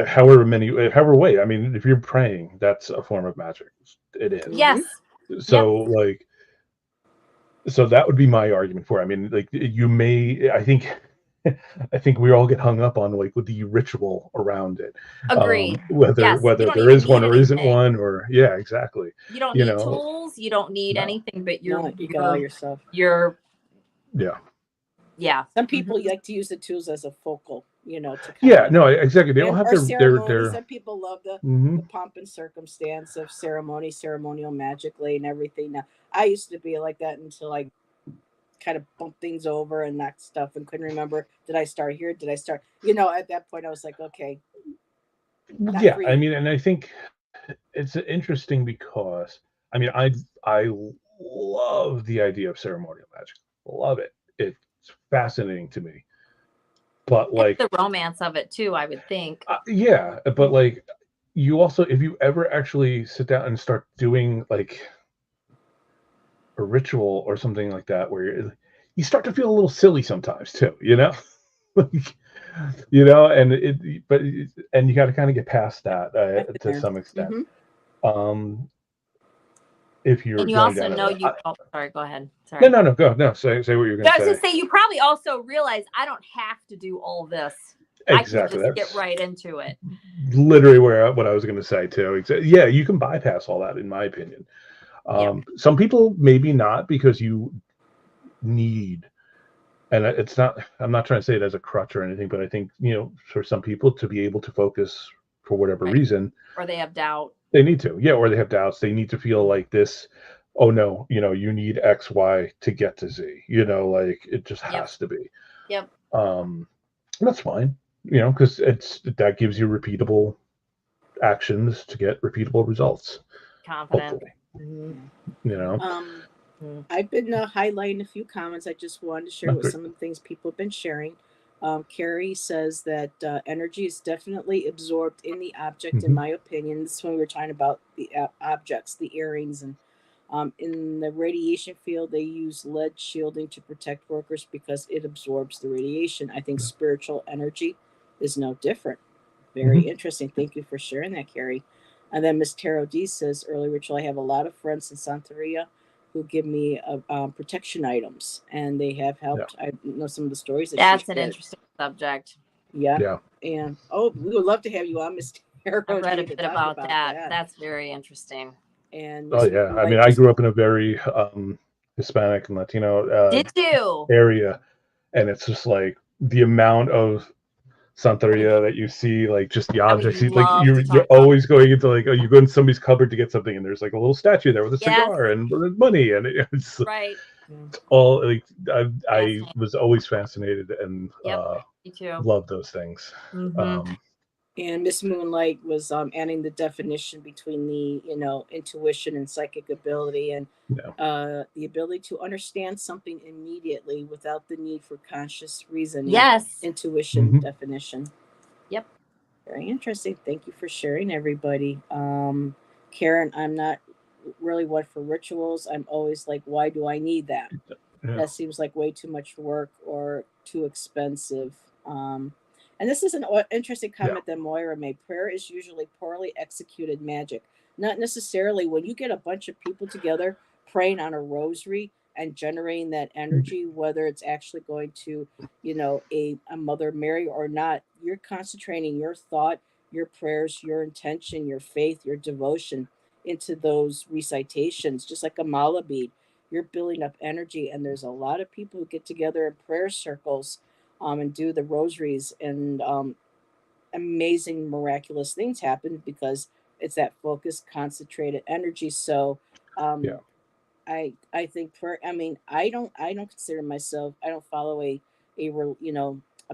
however way. I mean, if you're praying, that's a form of magic. It is. Yes. So so that would be my argument for it. I mean, like you may, I think we all get hung up on like with the ritual around it. Agreed. Whether there is one or isn't one, or exactly. You don't need tools. You don't need anything, but you got all yourself. Yeah. Some people like to use the tools as a focal, you know. Exactly. They don't have their. Some people love the pomp and circumstance of ceremonial magically and everything. Now, I used to be like that until I kind of bumped things over and knocked stuff and couldn't remember. Did I start here? Did I start? You know, at that point, I was like, okay. I mean, and I think it's interesting because I mean, I love the idea of ceremonial magic. Love it. It's fascinating to me, but like the romance of it too, I would think. But like you also, if you ever actually sit down and start doing like a ritual or something like that, where you start to feel a little silly sometimes too, you know, like, you know, and you got to kind of get past that to some extent. If you're, and you also know sorry, go ahead. Sorry. No, go. No, say what you're going to say. I was going to say, you probably also realize I don't have to do all this. Exactly. I can just get right into it. Literally what I was going to say too. Yeah, you can bypass all that, in my opinion. Some people maybe not, because you need, and it's not, I'm not trying to say it as a crutch or anything, but I think, you know, for some people to be able to focus for whatever reason, or they have doubt. They need to, or they have doubts. They need to feel like this. Oh no, you know, you need X, Y to get to Z. You know, like it just has to be. Yep. That's fine. You know, because that gives you repeatable actions to get repeatable results. Confident. You know. I've been highlighting a few comments. I just wanted to share with some of the things people have been sharing. Carrie says that energy is definitely absorbed in the object, in my opinion. This is when we were talking about the objects, the earrings. And in the radiation field, they use lead shielding to protect workers because it absorbs the radiation. I think spiritual energy is no different. Very interesting. Thank you for sharing that, Carrie. And then Miss Tarot D says, early ritual, I have a lot of friends in Santeria who give me protection items, and they have helped. I know some of the stories. That's an interesting subject. Yeah. And we would love to have you on, Miss Tarot. I read a bit about that. That's very interesting. And I mean, I grew up in a very Hispanic and Latino area, and it's just like the amount of Santeria that you see, like just the objects. Like you're always going into like, you go in somebody's cupboard to get something, and there's like a little statue there with a cigar and money, and it's right. It's all like I was always fascinated and Me too. love those things. Mhm. And Miss Moonlight was adding the definition between the intuition and psychic ability, and Yeah. the ability to understand something immediately without the need for conscious reasoning. Yes. Intuition definition. Yep. Very interesting. Thank you for sharing, everybody. Karen, I'm not really one for rituals. I'm always like, why do I need that? Yeah. That seems like way too much work or too expensive. And this is an interesting comment that Moira made. Prayer is usually poorly executed magic. Not necessarily. When you get a bunch of people together praying on a rosary and generating that energy, whether it's actually going to, a Mother Mary or not, you're concentrating your thought, your prayers, your intention, your faith, your devotion into those recitations, just like a mala bead. You're building up energy, and there's a lot of people who get together in prayer circles and do the rosaries, and amazing miraculous things happen because it's that focused concentrated energy. So Yeah. I think prayer, I mean, I don't consider myself, I don't follow a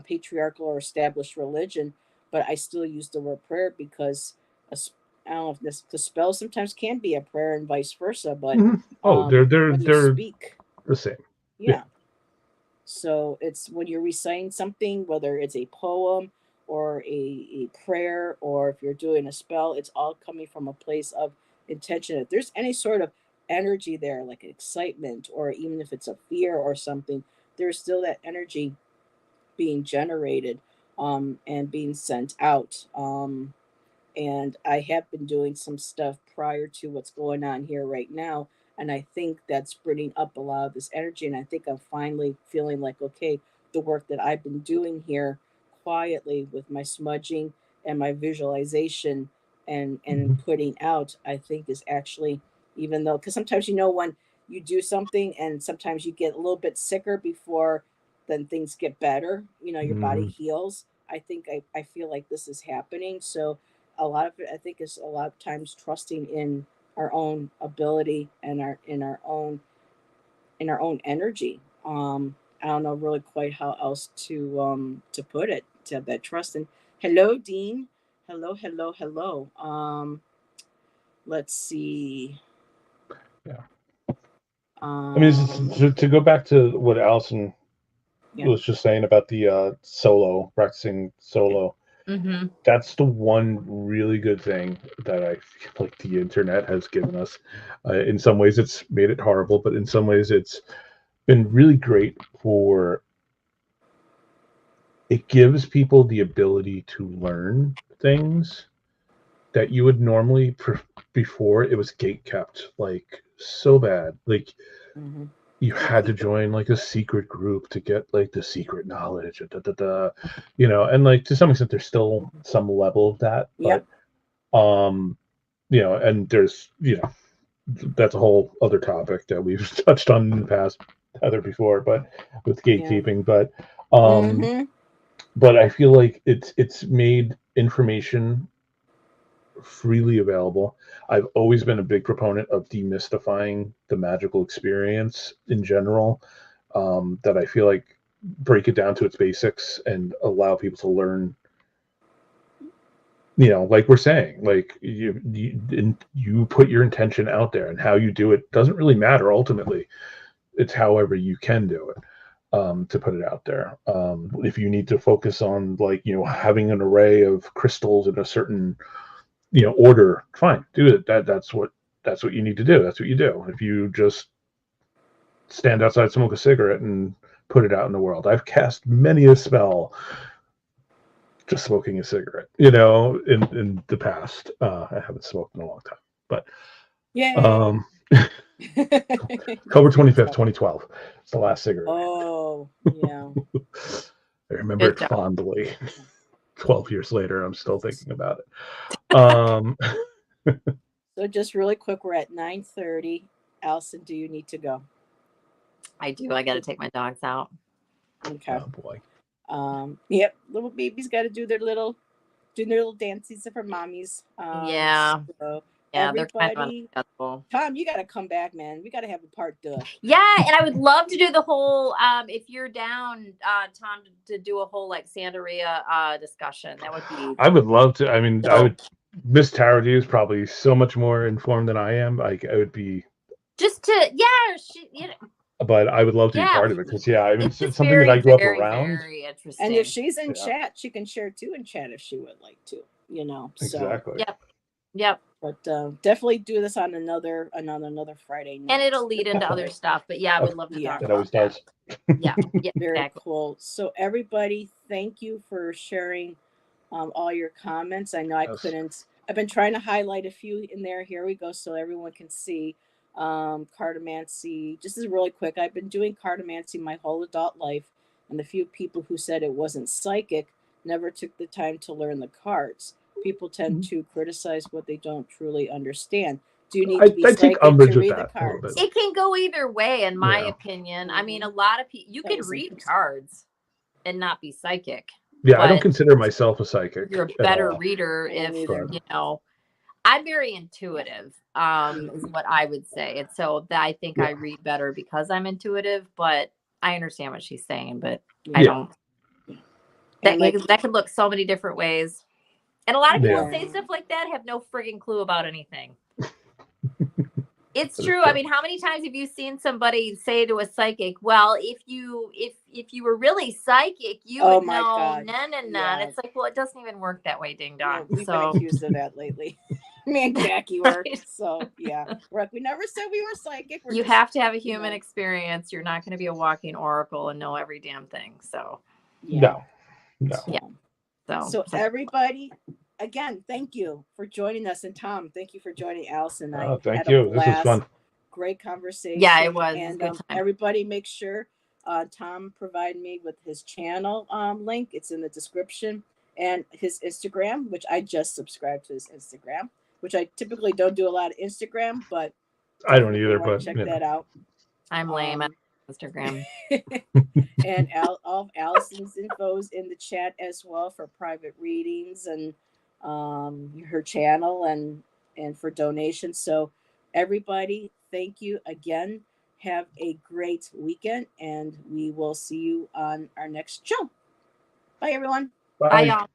patriarchal or established religion, but I still use the word prayer because I don't know if the spell sometimes can be a prayer and vice versa, but Oh, they're when you speak, the same. yeah. So it's when you're reciting something, whether it's a poem or a prayer, or if you're doing a spell, it's all coming from a place of intention. If there's any sort of energy there, like excitement, or even if it's a fear or something, there's still that energy being generated and being sent out. And I have been doing some stuff prior to what's going on here right now. And I think that's bringing up a lot of this energy. And I think I'm finally feeling like, okay, the work that I've been doing here quietly with my smudging and my visualization and putting out, I think is actually, even though, because sometimes, when you do something and sometimes you get a little bit sicker before then things get better, your body heals. I think I feel like this is happening. So a lot of it, I think, is a lot of times trusting in our own ability and our own energy. I don't know really quite how else to put it, to have that trust. And hello, Dean. Hello, hello, hello. Let's see. Yeah. I mean, to go back to what Allyson was just saying about the practicing solo. That's the one really good thing that I feel like the internet has given us. In some ways, it's made it horrible, but in some ways, it's been really great for. It gives people the ability to learn things that you would normally before it was gate kept, like so bad, like you had to join like a secret group to get like the secret knowledge, and like to some extent there's still some level of that, but and there's that's a whole other topic that we've touched on in the past, Heather, before, but with gatekeeping, but I feel like it's made information freely available. I've always been a big proponent of demystifying the magical experience in general. That I feel like break it down to its basics and allow people to learn. Like we're saying, like you put your intention out there, and how you do it doesn't really matter. Ultimately, it's however you can do it. To put it out there. If you need to focus on like having an array of crystals in a certain order, fine, do it. That's what you need to do. That's what you do. If you just stand outside, smoke a cigarette, and put it out in the world. I've cast many a spell just smoking a cigarette, in the past. I haven't smoked in a long time, but October 25th, 2012. It's the last cigarette. Oh, yeah. I remember it fondly. 12 years later, I'm still thinking about it. So just really quick, we're at 9:30. Allyson, do you need to go? I do. I got to take my dogs out. Okay. Oh boy. Yep. Little babies got to do their little dances for mommies. Yeah. So Yeah, they're kind of everybody. unaccessible. Tom, you got to come back, man. We got to have a part 2. Yeah, and I would love to do the whole if you're down, Tom, to do a whole like Santeria discussion. That would be I would love to. I mean, I dope. would. Miss Tarot is probably so much more informed than I am. Like, I would be, Just to but I would love to be Yeah. part of it because, yeah, I mean, it's it's just something that I grew up very, around. very interesting. And if she's in Yeah. chat, she can share too in chat if she would like to, So, Exactly. Yep. but definitely do this on another Friday night. And it'll lead into other stuff. But yeah, I would love to talk It about always does. Yeah. Very Exactly. cool. So everybody, thank you for sharing all your comments. I know I Yes. couldn't. I've been trying to highlight a few in there. Here we go, so everyone can see. Cartomancy. Just as really quick, I've been doing cartomancy my whole adult life, and the few people who said it wasn't psychic never took the time to learn the cards. People tend to criticize what they don't truly understand. Do you need to be I take psychic umbrage to with read the that a little cards? bit. It can go either way, in my Yeah. opinion. I mean, a lot of people, you That can was read interesting. cards and not be psychic. Yeah, I don't But consider myself a psychic. you're a at better all. reader I don't if, either. I'm very intuitive, is what I would say. And so I think I read better because I'm intuitive, but I understand what she's saying, but I don't. That could look so many different ways. And a lot of people say stuff like that, have no frigging clue about anything. It's true. I mean, how many times have you seen somebody say to a psychic, well, if you were really psychic, you would know, God. And it's like, well, it doesn't even work that way, ding dong. We've been accused of that lately. Me and Jackie were. So, yeah. We're like, we never said we were psychic. You have to have a human experience. You're not going to be a walking oracle and know every damn thing. So, No. So everybody, again, thank you for joining us. And Tom, thank you for joining Allyson and I. Thank you. This was fun. Great conversation. Yeah, it was. And good time. everybody make sure Tom provided me with his channel link. It's in the description. And his Instagram, which I just subscribed to his Instagram, which I typically don't do a lot of Instagram, but I don't either, but check that out. I'm lame at Instagram. And all of Allyson's info's in the chat as well for private readings and her channel and for donations. So everybody, thank you again. Have a great weekend, and we will see you on our next show. Bye, everyone. Bye, y'all.